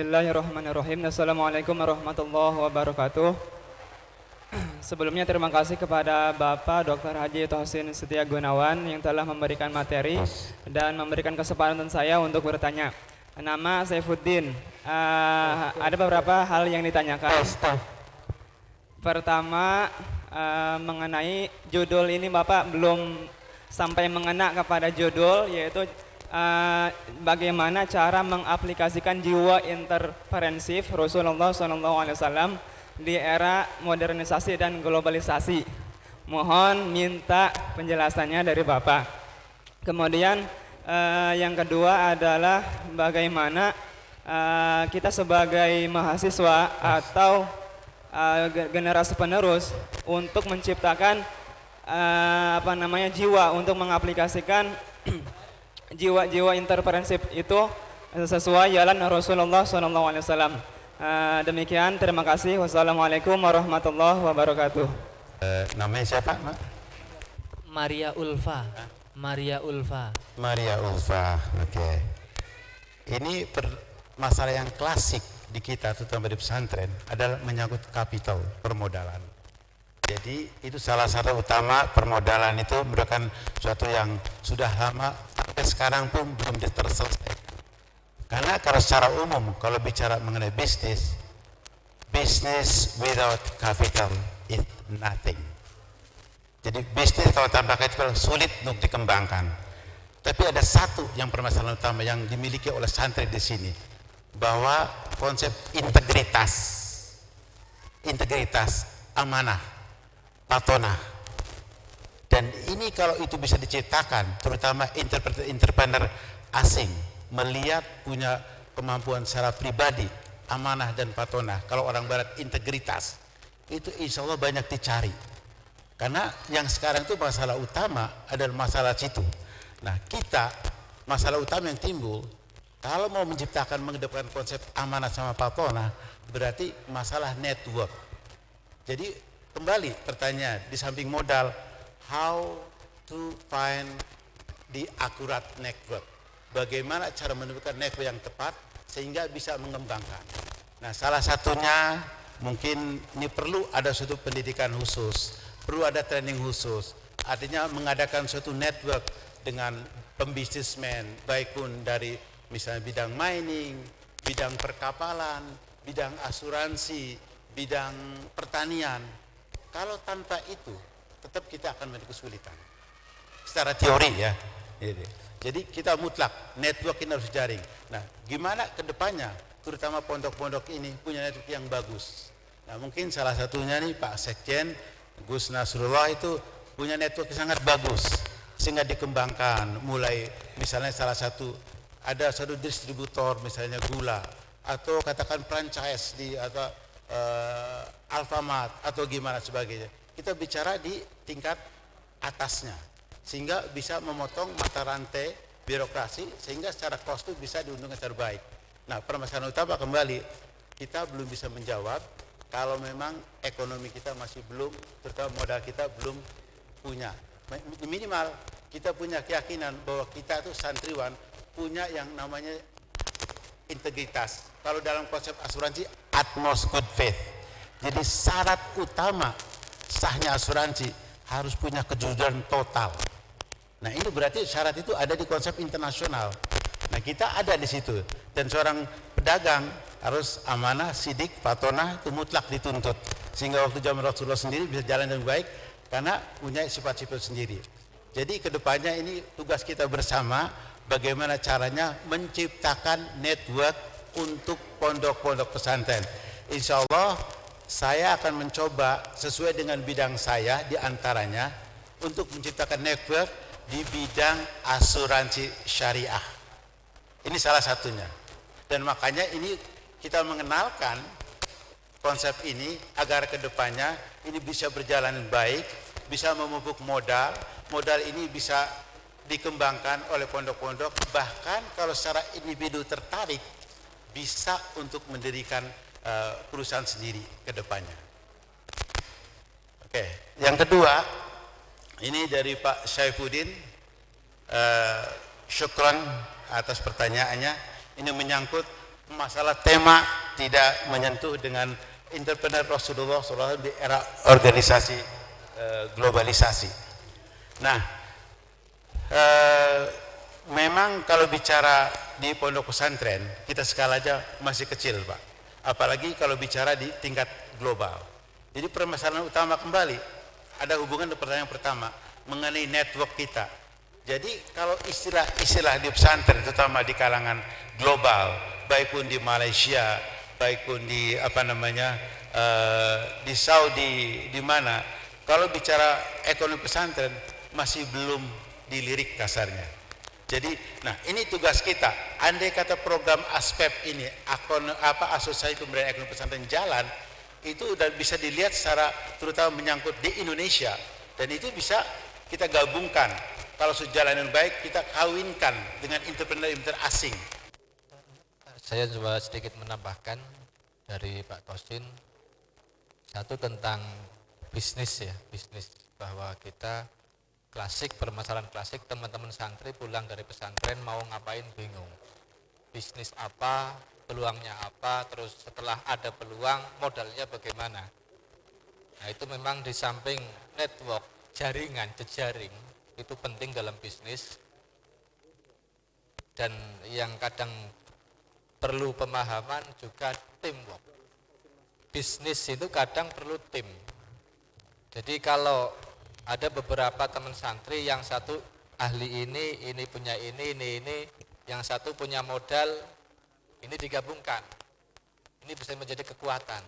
Speaker 9: Bismillahirrahmanirrahim. Assalamualaikum warahmatullahi wabarakatuh. Sebelumnya terima kasih kepada Bapak Dr. Haji Tohsin Setia Gunawan yang telah memberikan materi dan memberikan kesempatan saya untuk bertanya. Nama Saifuddin. Ada beberapa hal yang ditanyakan. Pertama, mengenai judul ini Bapak belum sampai mengena kepada judul, yaitu bagaimana cara mengaplikasikan jiwa interferensif Rasulullah SAW di era modernisasi dan globalisasi. Mohon minta penjelasannya dari Bapak. Kemudian yang kedua adalah bagaimana kita sebagai mahasiswa atau generasi penerus untuk menciptakan jiwa untuk mengaplikasikan jiwa interferensif itu sesuai jalan Rasulullah SAW. Demikian, terima kasih. Wassalamualaikum warahmatullahi wabarakatuh.
Speaker 8: Namanya siapa, Mak?
Speaker 7: Maria Ulfa. Maria Ulfa.
Speaker 8: Maria Ulfa. Oke. Ini masalah yang klasik di kita, terutama di pesantren, adalah menyangkut kapital, permodalan. Jadi itu salah satu utama, permodalan itu merupakan suatu yang sudah lama sampai sekarang pun belum terselesaikan. Karena kalau secara umum, kalau bicara mengenai bisnis, business without capital is nothing. Jadi bisnis kalau tanpa capital sulit untuk dikembangkan. Tapi ada satu yang permasalahan utama yang dimiliki oleh santri di sini, bahwa konsep integritas, amanah, patonah. Dan ini kalau itu bisa diciptakan, terutama entrepreneur asing, melihat punya kemampuan secara pribadi, amanah dan patonah. Kalau orang barat integritas, itu insya Allah banyak dicari. Karena yang sekarang itu masalah utama adalah masalah situ. Nah kita, masalah utama yang timbul, kalau mau menciptakan, mengedepankan konsep amanah sama patonah, berarti masalah network. Jadi kembali pertanyaan, di samping modal, how to find the accurate network. Bagaimana cara menemukan network yang tepat sehingga bisa mengembangkan. Nah salah satunya mungkin ini perlu ada suatu pendidikan khusus, perlu ada training khusus, artinya mengadakan suatu network dengan pembisnismen, baik pun dari misalnya bidang mining, bidang perkapalan, bidang asuransi, bidang pertanian. Kalau tanpa itu tetap kita akan memiliki kesulitan secara teori ya. Jadi kita mutlak network ini harus jaring. Nah, gimana kedepannya, terutama pondok-pondok ini punya network yang bagus. Nah, mungkin salah satunya nih Pak Sekjen Gus Nasrullah itu punya network yang sangat bagus sehingga dikembangkan. Mulai misalnya salah satu ada satu distributor misalnya gula atau katakan franchise di atau Alfamart atau gimana sebagainya. Kita bicara di tingkat atasnya, sehingga bisa memotong mata rantai birokrasi, sehingga secara cost itu bisa diuntungkan secara baik. Nah permasalahan utama kembali, kita belum bisa menjawab kalau memang ekonomi kita masih belum, terutama modal kita belum punya. Minimal kita punya keyakinan bahwa kita itu santriwan punya yang namanya integritas. Kalau dalam konsep asuransi, utmost good faith. Jadi syarat utama sahnya asuransi harus punya kejujuran total. Nah ini berarti syarat itu ada di konsep internasional. Nah kita ada di situ. Dan seorang pedagang harus amanah, sidik, patonah itu mutlak dituntut. Sehingga waktu zaman Rasulullah sendiri bisa jalan dengan baik karena punya sifat-sifat sendiri. Jadi kedepannya ini tugas kita bersama, bagaimana caranya menciptakan network untuk pondok-pondok pesantren. Insya Allah saya akan mencoba sesuai dengan bidang saya diantaranya untuk menciptakan network di bidang asuransi syariah. Ini salah satunya. Dan makanya ini kita mengenalkan konsep ini agar kedepannya ini bisa berjalan baik, bisa memupuk modal. Modal ini bisa dikembangkan oleh pondok-pondok, bahkan kalau secara individu tertarik bisa untuk mendirikan perusahaan sendiri ke depannya. Oke, yang kedua ini dari Pak Saifuddin, syukran atas pertanyaannya. Ini menyangkut masalah tema tidak menyentuh dengan entrepreneur Rasulullah SAW di era organisasi globalisasi. Nah, memang kalau bicara di pondok pesantren, kita skala aja masih kecil, Pak. Apalagi kalau bicara di tingkat global. Jadi permasalahan utama kembali, ada hubungan dengan pertanyaan pertama, mengenai network kita. Jadi kalau istilah di pesantren, terutama di kalangan global, baik pun di Malaysia, baik pun di di Saudi, di mana, kalau bicara ekonomi pesantren masih belum dilirik kasarnya. Jadi, nah ini tugas kita. Andai kata program ASPEP ini, asosiasi pemberdayaan ekonomi pesantren jalan, itu udah bisa dilihat secara terutama menyangkut di Indonesia, dan itu bisa kita gabungkan. Kalau sejalan dengan baik, kita kawinkan dengan entrepreneur asing.
Speaker 10: Saya coba sedikit menambahkan dari Pak Tosin, satu tentang bisnis ya, bisnis, bahwa kita klasik, permasalahan klasik, teman-teman santri pulang dari pesantren mau ngapain bingung, bisnis apa, peluangnya apa, terus setelah ada peluang modalnya bagaimana. Nah itu memang di samping network, jaringan, jejaring itu penting dalam bisnis, dan yang kadang perlu pemahaman juga teamwork. Bisnis itu kadang perlu tim. Jadi kalau ada beberapa teman santri, yang satu ahli ini punya ini, yang satu punya modal, ini digabungkan. Ini bisa menjadi kekuatan.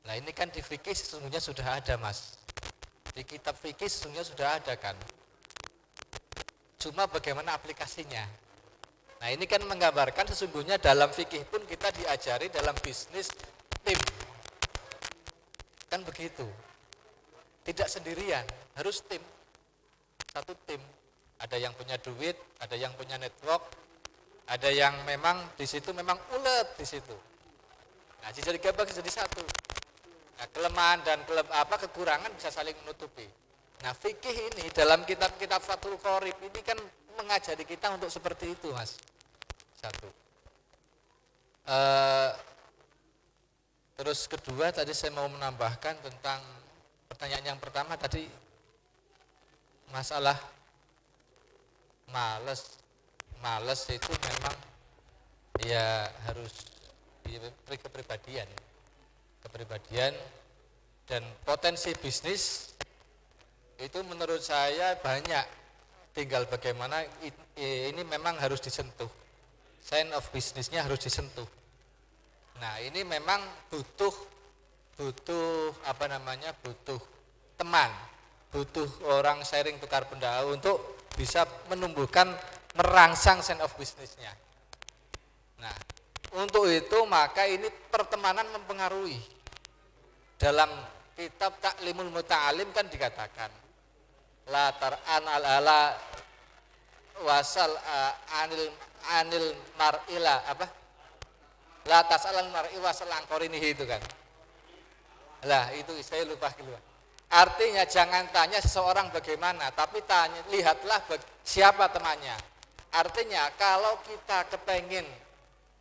Speaker 10: Nah ini kan di fikih sesungguhnya sudah ada, Mas. Di kitab fikih sesungguhnya sudah ada kan. Cuma bagaimana aplikasinya. Nah ini kan menggambarkan sesungguhnya dalam fikih pun kita diajari dalam bisnis tim. Kan begitu. Tidak sendirian, harus tim. Satu tim. Ada yang punya duit, ada yang punya network, ada yang memang di situ memang ulet di situ. Nah, jadi gabung jadi satu. Nah, kelemahan dan kekurangan bisa saling menutupi. Nah, fikih ini dalam kitab-kitab Fathul Qorib ini kan mengajari kita untuk seperti itu, Mas. Satu. Terus kedua tadi saya mau menambahkan tentang pertanyaan yang pertama tadi, masalah males itu memang ya harus kepribadian dan potensi bisnis itu menurut saya banyak, tinggal bagaimana ini memang harus disentuh, sign of bisnisnya harus disentuh. Nah ini memang butuh teman, butuh orang sharing tukar pendapat untuk bisa menumbuhkan, merangsang sense of bisnisnya. Nah untuk itu maka ini pertemanan mempengaruhi. Dalam kitab Ta'limul Muta'alim kan dikatakan la tar'an ala wasal anil mar'ila la tas'alal mar'i wasal angkorinihi, itu kan. Lah itu saya lupa keluar. Artinya jangan tanya seseorang bagaimana, tapi lihatlah siapa temannya. Artinya kalau kita kepengen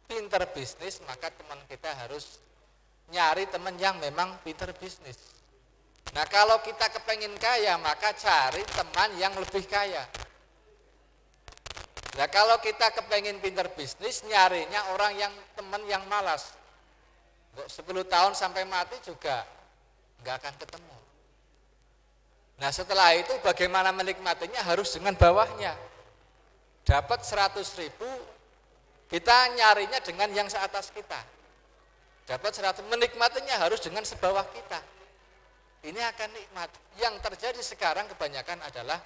Speaker 10: pinter bisnis, maka teman kita harus nyari teman yang memang pinter bisnis. Nah kalau kita kepengen kaya, maka cari teman yang lebih kaya. Nah kalau kita kepengen pinter bisnis, nyarinya teman yang malas. 10 tahun sampai mati juga nggak akan ketemu. Nah setelah itu bagaimana menikmatinya harus dengan bawahnya. Dapat 100.000, kita nyarinya dengan yang seatas kita. Dapat 100, menikmatinya harus dengan sebawah kita. Ini akan nikmat. Yang terjadi sekarang kebanyakan adalah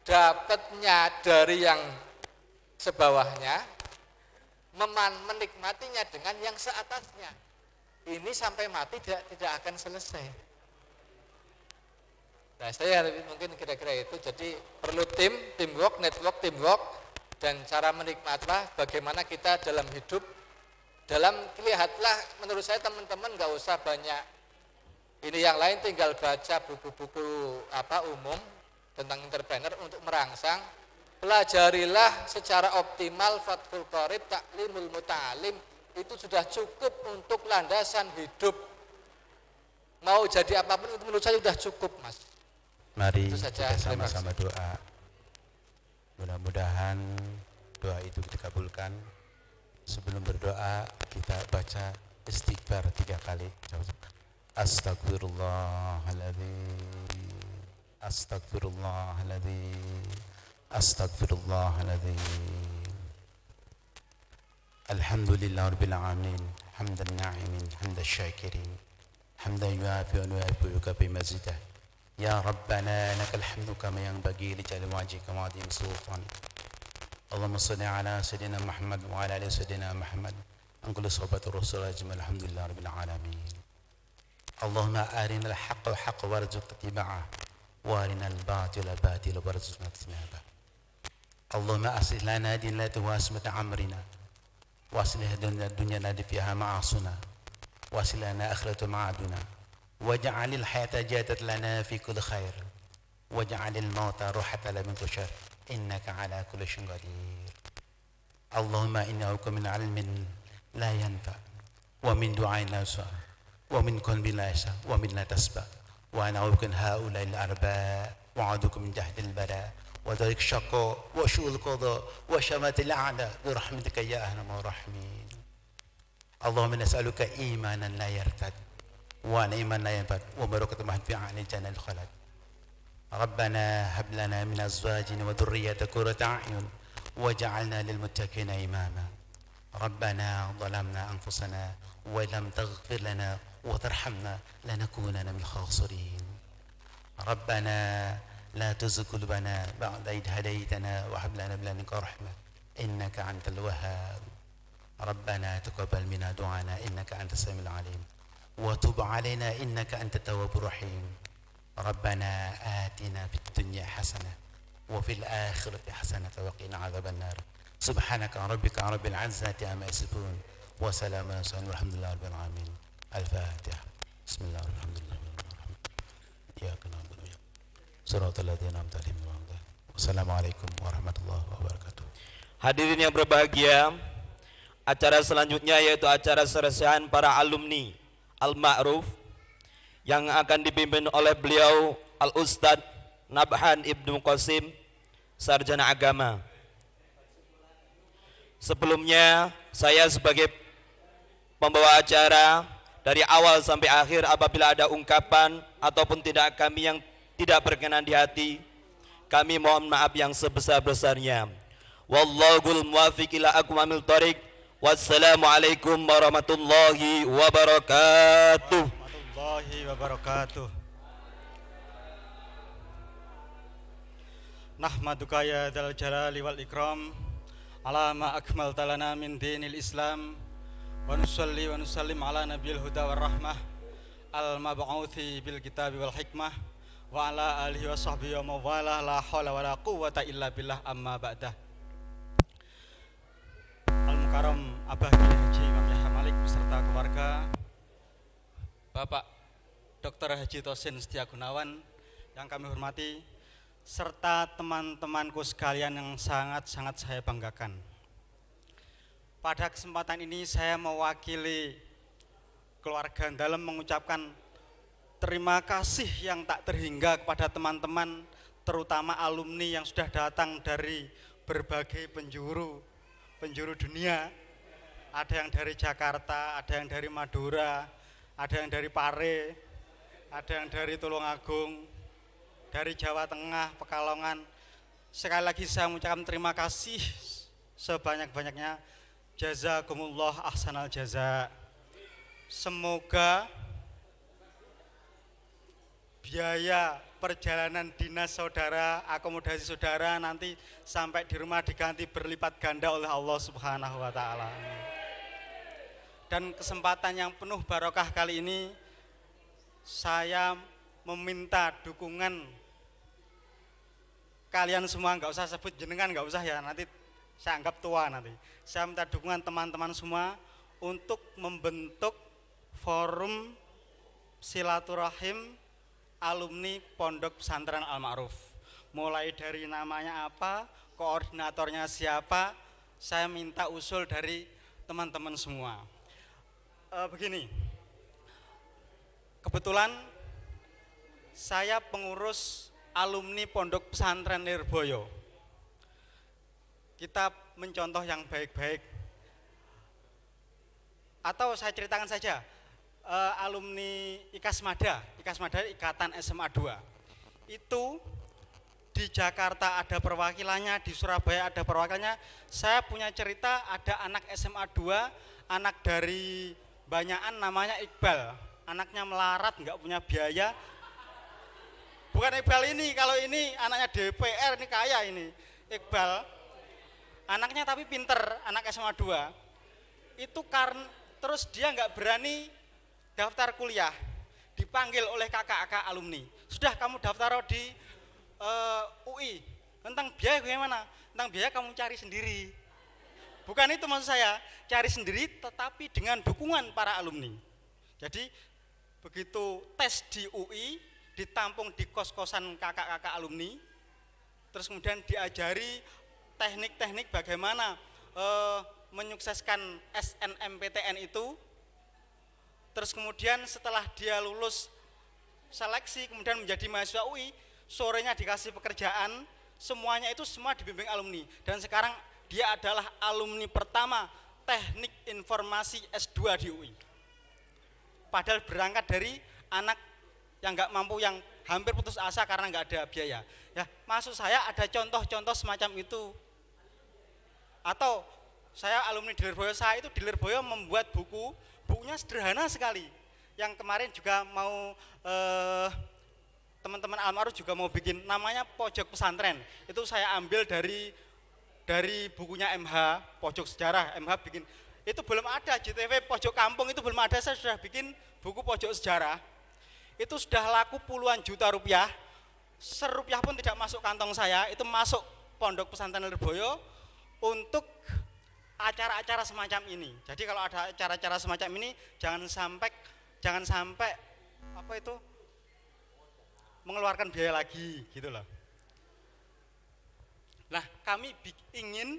Speaker 10: dapatnya dari yang sebawahnya, menikmatinya dengan yang seatasnya. Ini sampai mati tidak akan selesai. Nah saya mungkin kira-kira itu. Jadi perlu teamwork, network, teamwork, dan cara menikmatlah bagaimana kita dalam hidup. Lihatlah, menurut saya teman-teman nggak usah banyak ini yang lain, tinggal baca buku-buku umum tentang entrepreneur untuk merangsang. pelajarilah secara optimal Fathul Qorib, Taklimul Muta'alim, itu sudah cukup untuk landasan hidup. Mau jadi apapun itu menurut saya sudah cukup, Mas.
Speaker 8: Mari
Speaker 10: Itu saja.
Speaker 8: kita
Speaker 10: Terima
Speaker 8: sama-sama doa. Mudah-mudahan doa itu dikabulkan. Sebelum berdoa kita baca istighfar 3 kali. Astagfirullahaladzim, Astagfirullahaladzim, Astagfirullahaladzim. Alhamdulillah Rabbil Alamin, hamdan na'imin, hamdan syakirin, hamdan yuafi wa yuafi yukafi mazidah. Ya Rabbana lakal hamdu kama yanbaghi li jalali wajhika wa 'azimi sultanik. Allahumma salli ala sayyidina Muhammad wa ala ali sayyidina Muhammad. Angkul sahabat Rasul ajmal, alhamdulillah Rabbil Alamin. Allahumma arinal haqqa haqqa warzuqna ittiba'ah wa arinal batila batila warzuqna ijtinabah. Allahumma aslih lana dinana wa asmata amrina wa aslih dunya lana fiha ma'asuna wa aslih lana akhirata ma'aduna waj'alil hayata jadat lana fi kulli khair waj'alil mauta ruhatan lana min kulli syarr innaka ala kulli syai'in qadir. Allahumma inna a'udzu min 'ilmin la yanfa wa min du'ain la yusma wa min qalbin la yasha wa min la tasba wa ana a'udzu haula'il arba wa a'udzu min jahdil bala wa dharik syaqqa wa syu'ul qada wa syamatil a'da bi rahmatika ya arhamar rahimin. Allahumma nas'aluka imanan la yartad wa iman la yanfad wa barakatan fi 'alil jannati khalad. Rabbana hab lana min azwajina wa dhurriyyatina qurrata a'yun waj'alna lil muttaqina imama. Rabbana zalamna anfusana wa lam taghfir lana wa tarhamna lanakunanna minal khasirin. Rabbana la tuzigh qulubana ba'da idh hadaytana wa hab lana min ladunka rahmah innaka antal wahhab. Rabbana taqabbal minna du'ana innaka antas samiul alim wa tub 'alaina innaka antat tawwabur rahim. Rabbana atina fid dunya hasanah wa fil akhirati hasanah wa qina 'adzabannar. Subhanaka rabbika rabbil 'izzati amma yasifun wa salamun 'alal walhamdulillahi rabbil alamin. Al-Fatihah. Bismillahirrahmanirrahim. Iyyaka na'budu wa iyyaka nasta'in. Shiratal ladzina an'amta 'alaihim ghairil maghdubi 'alaihim. Wassalamualaikum warahmatullahi wabarakatuh.
Speaker 3: Hadirin yang berbahagia, acara selanjutnya yaitu acara serasian para alumni Al-Ma'ruf yang akan dipimpin oleh beliau Al-Ustadz Nabhan Ibnu Qasim, Sarjana Agama. Sebelumnya saya sebagai pembawa acara dari awal sampai akhir, apabila ada ungkapan ataupun tindakan kami yang tidak berkenan di hati, kami mohon maaf yang sebesar-besarnya. Wallahul muwaffiq ila aqwamil thoriq. Wassalamualaikum warahmatullahi wabarakatuh.
Speaker 11: Warahmatullahi wabarakatuh. Nahmaduka ya dzal jalali wal ikram ala ma akmalta lana min dinil Islam wa nusalli wa nusallim ala nabiyil huda war rahmah al mab'uthi bil kitabi wal hikmah wa ala alihi wa sahbihi wa mawala la haula wa la quwwata illa billah amma ba'dah. Al Mukarram Abah Kiai Haji Imam Yahya Malik beserta keluarga, Bapak Dr. Haji Tosin Setia Gunawan yang kami hormati, serta teman-temanku sekalian yang sangat-sangat saya banggakan. Pada kesempatan ini saya mewakili keluarga dalam mengucapkan terima kasih yang tak terhingga kepada teman-teman, terutama alumni yang sudah datang dari berbagai penjuru dunia. Ada yang dari Jakarta, ada yang dari Madura, ada yang dari Pare, ada yang dari Tulungagung, dari Jawa Tengah, Pekalongan. Sekali lagi saya mengucapkan terima kasih sebanyak-banyaknya. Jazakumullah ahsanal jaza. Semoga biaya perjalanan dinas saudara, akomodasi saudara nanti sampai di rumah diganti berlipat ganda oleh Allah Subhanahu wa taala. Dan kesempatan yang penuh barokah kali ini saya meminta dukungan kalian semua, nggak usah sebut jenengan, nggak usah ya, nanti saya anggap tua nanti. Saya minta dukungan teman-teman semua untuk membentuk forum silaturahim alumni Pondok Pesantren Al-Ma'ruf. Mulai dari namanya apa, koordinatornya siapa, saya minta usul dari teman-teman semua. Begini, kebetulan saya pengurus alumni Pondok Pesantren Lirboyo. Kita mencontoh yang baik-baik. Atau saya ceritakan saja, alumni Ikasmada Ikatan SMA 2. Itu di Jakarta ada perwakilannya, di Surabaya ada perwakilannya. Saya punya cerita, ada anak SMA 2, anak dari Banyakan namanya Iqbal. Anaknya melarat, nggak punya biaya. Bukan Iqbal ini, kalau ini anaknya DPR, ini kaya ini. Iqbal, anaknya tapi pinter, anak SMA 2. Itu karena, terus dia nggak berani daftar kuliah. Dipanggil oleh kakak-kakak alumni. Sudah kamu daftar di UI, tentang biaya bagaimana? Tentang biaya kamu cari sendiri. Bukan itu maksud saya, cari sendiri tetapi dengan dukungan para alumni. Jadi begitu tes di UI, ditampung di kos-kosan kakak-kakak alumni, terus kemudian diajari teknik-teknik bagaimana menyukseskan SNMPTN itu. Terus kemudian setelah dia lulus seleksi kemudian menjadi mahasiswa UI, sorenya dikasih pekerjaan, semuanya itu semua dibimbing alumni. Dan sekarang dia adalah alumni pertama Teknik Informasi S2 di UI. Padahal berangkat dari anak yang nggak mampu, yang hampir putus asa karena nggak ada biaya. Ya, maksud saya ada contoh-contoh semacam itu. Atau saya alumni di Lirboyo, saya itu di Lirboyo membuat bukunya sederhana sekali. Yang kemarin juga mau teman-teman Almarhum juga mau bikin, namanya Pojok Pesantren. Itu saya ambil dari bukunya MH, Pojok Sejarah. MH bikin, itu belum ada JTV Pojok Kampung, itu belum ada, saya sudah bikin buku Pojok Sejarah. Itu sudah laku puluhan juta rupiah, serupiah pun tidak masuk kantong saya, itu masuk Pondok Pesantren Lirboyo untuk acara-acara semacam ini. Jadi kalau ada acara-acara semacam ini, jangan sampai apa itu mengeluarkan biaya lagi, gitu loh. Nah, kami ingin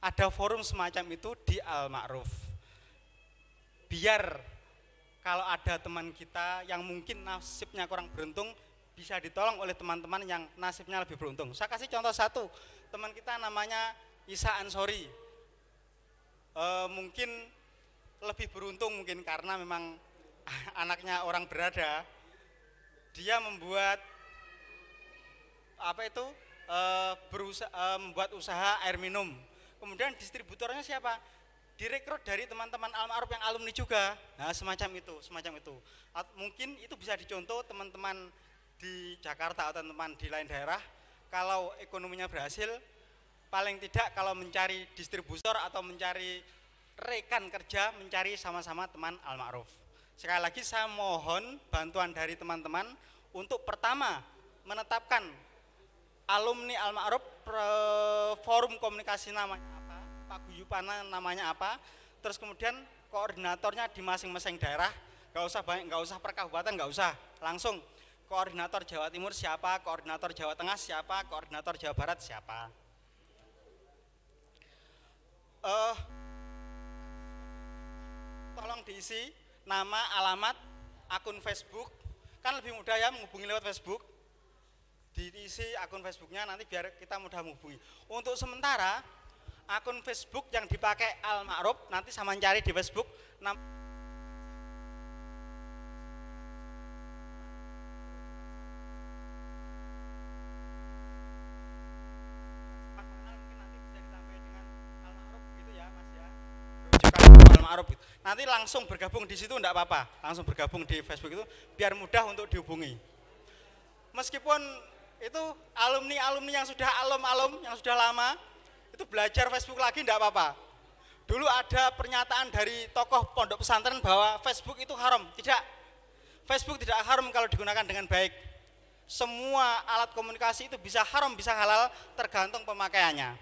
Speaker 11: ada forum semacam itu di Al-Ma'ruf. Biar kalau ada teman kita yang mungkin nasibnya kurang beruntung, bisa ditolong oleh teman-teman yang nasibnya lebih beruntung. Saya kasih contoh satu, teman kita namanya Isa Ansori. Mungkin lebih beruntung mungkin karena memang anaknya orang berada. Dia membuat apa itu? Membuat usaha air minum. Kemudian distributornya siapa? Direkrut dari teman-teman Al-Ma'ruf yang alumni juga. Nah, semacam itu. Mungkin itu bisa dicontoh teman-teman di Jakarta atau teman di lain daerah. Kalau ekonominya berhasil, paling tidak kalau mencari distributor atau mencari rekan kerja, mencari sama-sama teman Al-Ma'ruf. Sekali lagi saya mohon bantuan dari teman-teman untuk pertama menetapkan alumni Al-Ma'ruf forum komunikasi namanya apa, paguyuban namanya apa, terus kemudian koordinatornya di masing-masing daerah, nggak usah banyak, nggak usah per kabupaten, nggak usah, langsung koordinator Jawa Timur siapa, koordinator Jawa Tengah siapa, koordinator Jawa Barat siapa. Tolong diisi nama, alamat, akun Facebook, kan lebih mudah ya menghubungi lewat Facebook. Diisi akun Facebooknya, nanti biar kita mudah menghubungi. Untuk sementara akun Facebook yang dipakai Al-Ma'ruf, nanti sama cari di Facebook Al-Ma'ruf. Nanti langsung bergabung di situ enggak apa-apa, langsung bergabung di Facebook itu biar mudah untuk dihubungi. Meskipun itu alumni yang sudah alum yang sudah lama itu belajar Facebook lagi enggak apa-apa. Dulu ada pernyataan dari tokoh pondok pesantren bahwa Facebook itu haram. Tidak, Facebook tidak haram kalau digunakan dengan baik. Semua alat komunikasi itu bisa haram, bisa halal, tergantung pemakaiannya.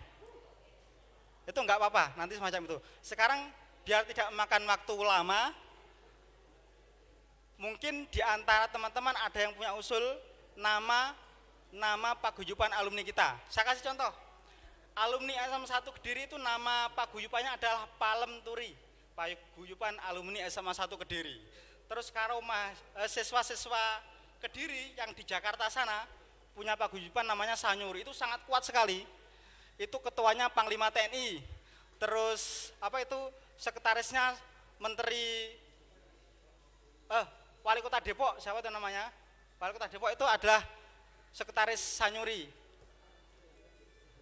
Speaker 11: Itu enggak apa-apa, nanti semacam itu. Sekarang biar tidak memakan waktu lama, mungkin di antara teman-teman ada yang punya usul nama paguyuban alumni kita. Saya kasih contoh, alumni SMA 1 Kediri itu nama paguyupannya adalah Palem Turi, paguyupan alumni SMA 1 Kediri. Terus kalau siswa-siswa Kediri yang di Jakarta sana punya paguyupan namanya Sanyuri, itu sangat kuat sekali. Itu ketuanya Panglima TNI. Terus sekretarisnya Menteri Wali Kota Depok, siapa itu namanya? Wali Kota Depok itu adalah sekretaris Sanyuri.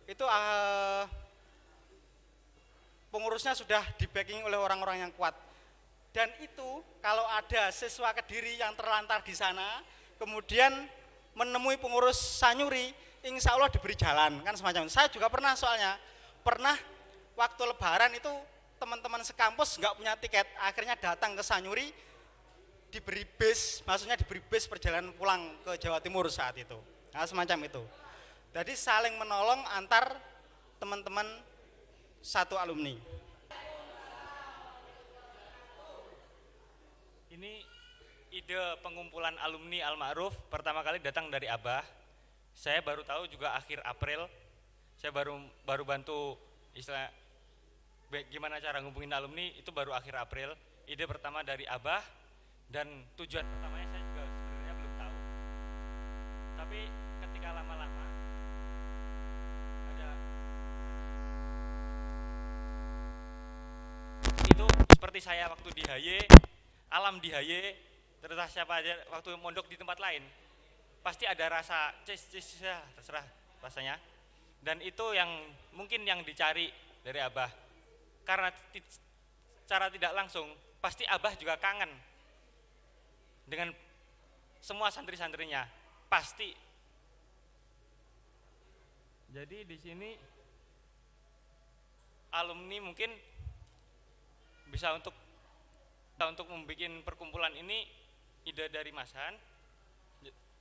Speaker 11: Itu pengurusnya sudah di-backing oleh orang-orang yang kuat. Dan itu kalau ada siswa Kediri yang terlantar di sana, kemudian menemui pengurus Sanyuri, insya Allah diberi jalan, kan semacam itu. Saya juga pernah waktu Lebaran itu teman-teman sekampus nggak punya tiket, akhirnya datang ke Sanyuri, diberi bis perjalanan pulang ke Jawa Timur saat itu. Nah, semacam itu. Jadi saling menolong antar teman-teman satu alumni.
Speaker 12: Ini ide pengumpulan alumni Al-Ma'ruf pertama kali datang dari Abah. Saya baru tahu juga akhir April. Saya baru bantu istilah gimana cara ngumpulin alumni itu baru akhir April. Ide pertama dari Abah dan tujuan pertamanya saya juga sebenarnya belum tahu. Tapi ketika lama-lama itu seperti saya waktu di HY, alam di HY, terus siapa aja waktu mondok di tempat lain, pasti ada rasa terserah rasanya. Dan itu yang mungkin yang dicari dari Abah. Karena secara tidak langsung pasti Abah juga kangen dengan semua santri-santrinya, pasti. Jadi di sini alumni mungkin bisa untuk membuat perkumpulan ini ide dari Mas Han,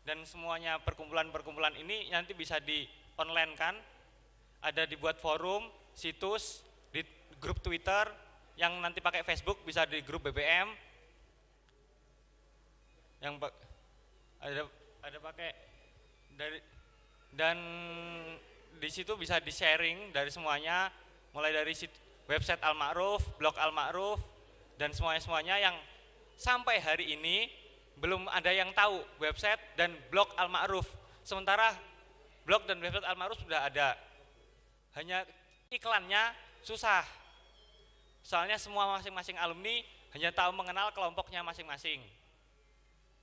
Speaker 12: dan semuanya perkumpulan ini nanti bisa di online kan, ada dibuat forum, situs, di grup Twitter, yang nanti pakai Facebook bisa di grup BBM, yang ada pakai dari, dan di situ bisa di sharing dari semuanya, mulai dari website Al-Ma'ruf, blog Al-Ma'ruf, dan semuanya yang sampai hari ini belum ada yang tahu website dan blog Al-Ma'ruf. Sementara blog dan website Al-Ma'ruf sudah ada, hanya iklannya susah. Soalnya semua masing-masing alumni hanya tahu mengenal kelompoknya masing-masing.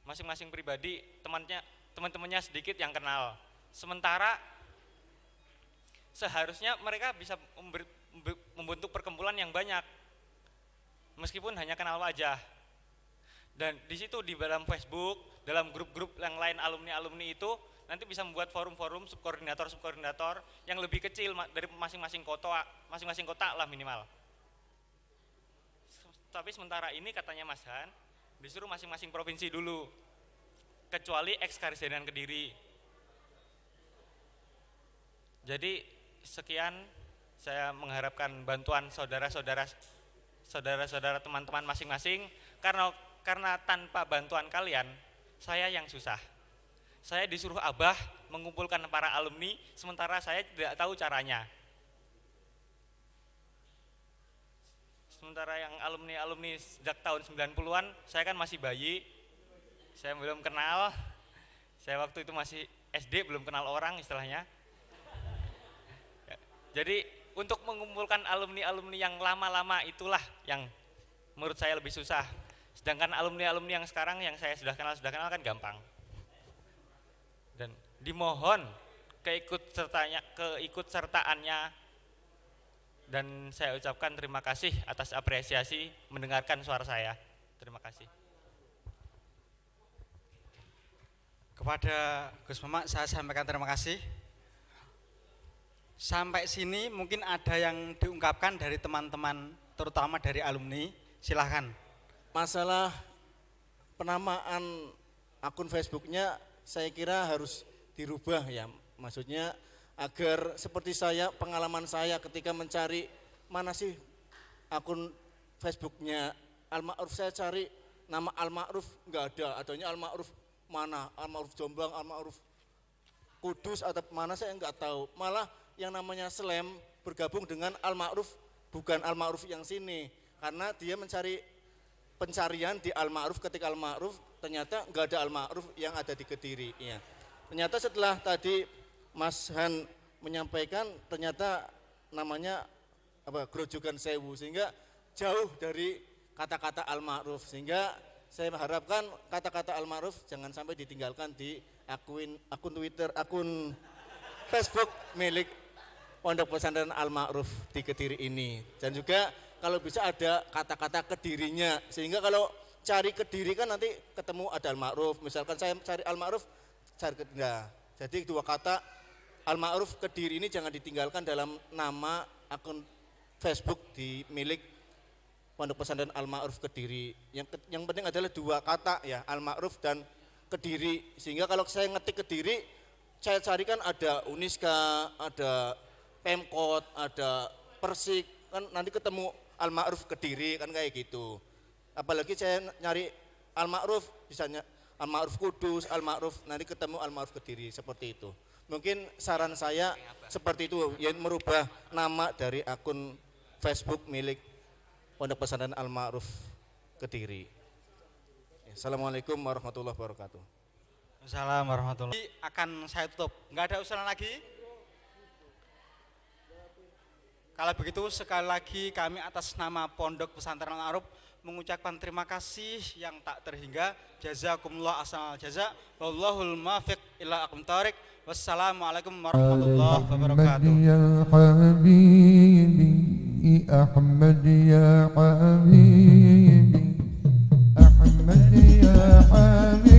Speaker 12: Masing-masing pribadi, teman-temannya sedikit yang kenal. Sementara seharusnya mereka bisa membentuk perkumpulan yang banyak, meskipun hanya kenal wajah. Dan di situ di dalam Facebook, dalam grup-grup yang lain alumni-alumni itu nanti bisa membuat forum-forum subkoordinator yang lebih kecil dari masing-masing kota lah minimal. Tapi sementara ini katanya Mas Han disuruh masing-masing provinsi dulu, kecuali ex-Karesidenan Kediri. Jadi sekian, saya mengharapkan bantuan saudara-saudara teman-teman masing-masing, karena tanpa bantuan kalian saya yang susah. Saya disuruh Abah mengumpulkan para alumni, sementara saya tidak tahu caranya. Sementara yang alumni sejak tahun 90-an, saya kan masih bayi, saya belum kenal, saya waktu itu masih SD, belum kenal orang istilahnya. Jadi untuk mengumpulkan alumni-alumni yang lama-lama itulah yang menurut saya lebih susah. Sedangkan alumni-alumni yang sekarang yang saya sudah kenal kan gampang. Dan dimohon keikutsertaannya, dan saya ucapkan terima kasih atas apresiasi mendengarkan suara saya. Terima kasih.
Speaker 11: Kepada Gus Mamak saya sampaikan terima kasih. Sampai sini mungkin ada yang diungkapkan dari teman-teman, terutama dari alumni. Silahkan.
Speaker 13: Masalah penamaan akun Facebooknya saya kira harus dirubah ya. Maksudnya agar seperti saya, pengalaman saya ketika mencari mana sih akun Facebooknya Al-Ma'ruf, saya cari nama Al-Ma'ruf nggak ada, adanya Al-Ma'ruf mana, Al-Ma'ruf Jombang, Al-Ma'ruf Kudus atau mana saya nggak tahu. Malah yang namanya Slam bergabung dengan Al-Ma'ruf, bukan Al-Ma'ruf yang sini, karena dia mencari pencarian di Al-Ma'ruf, ketika Al-Ma'ruf ternyata nggak ada Al-Ma'ruf yang ada di Kediri. Ya. Ternyata setelah tadi Mas Han menyampaikan, ternyata namanya Grojogan Sewu, sehingga jauh dari kata-kata Al-Ma'ruf, sehingga saya mengharapkan kata-kata Al-Ma'ruf jangan sampai ditinggalkan di akun Twitter, akun Facebook milik Pondok Pesantren Al-Ma'ruf di Kediri ini. Dan juga kalau bisa ada kata-kata Kedirinya, sehingga kalau cari Kediri kan nanti ketemu ada Al-Ma'ruf. Misalkan saya cari Al-Ma'ruf, cari Kediri. Nah, jadi dua kata Al-Ma'ruf Kediri ini jangan ditinggalkan dalam nama akun Facebook di milik Pondok Pesantren Al-Ma'ruf Kediri. Yang penting adalah dua kata ya, Al-Ma'ruf dan Kediri. Sehingga kalau saya ngetik Kediri, saya carikan ada Uniska, ada Pemkot, ada Persik, kan nanti ketemu Al-Ma'ruf Kediri kan kayak gitu. Apalagi saya nyari Al-Ma'ruf, misalnya Al-Ma'ruf Kudus, Al-Ma'ruf, nanti ketemu Al-Ma'ruf Kediri, seperti itu. Mungkin saran saya seperti itu, ya merubah nama dari akun Facebook milik Pondok Pesantren Al-Ma'ruf Kediri. Assalamualaikum warahmatullahi wabarakatuh.
Speaker 11: Assalamualaikum warahmatullahi wabarakatuh. Akan saya tutup, nggak ada usulan lagi? Kalau begitu sekali lagi kami atas nama Pondok Pesantren Al-Ma'ruf mengucapkan terima kasih yang tak terhingga. Jazakumullah ahsanal jaza. Wallahul muwaffiq ila aqwamit thoriq. Wassalamualaikum warahmatullahi wabarakatuh.
Speaker 2: Ya habibi, Ahmad ya habibi, Ahmad ya habibi.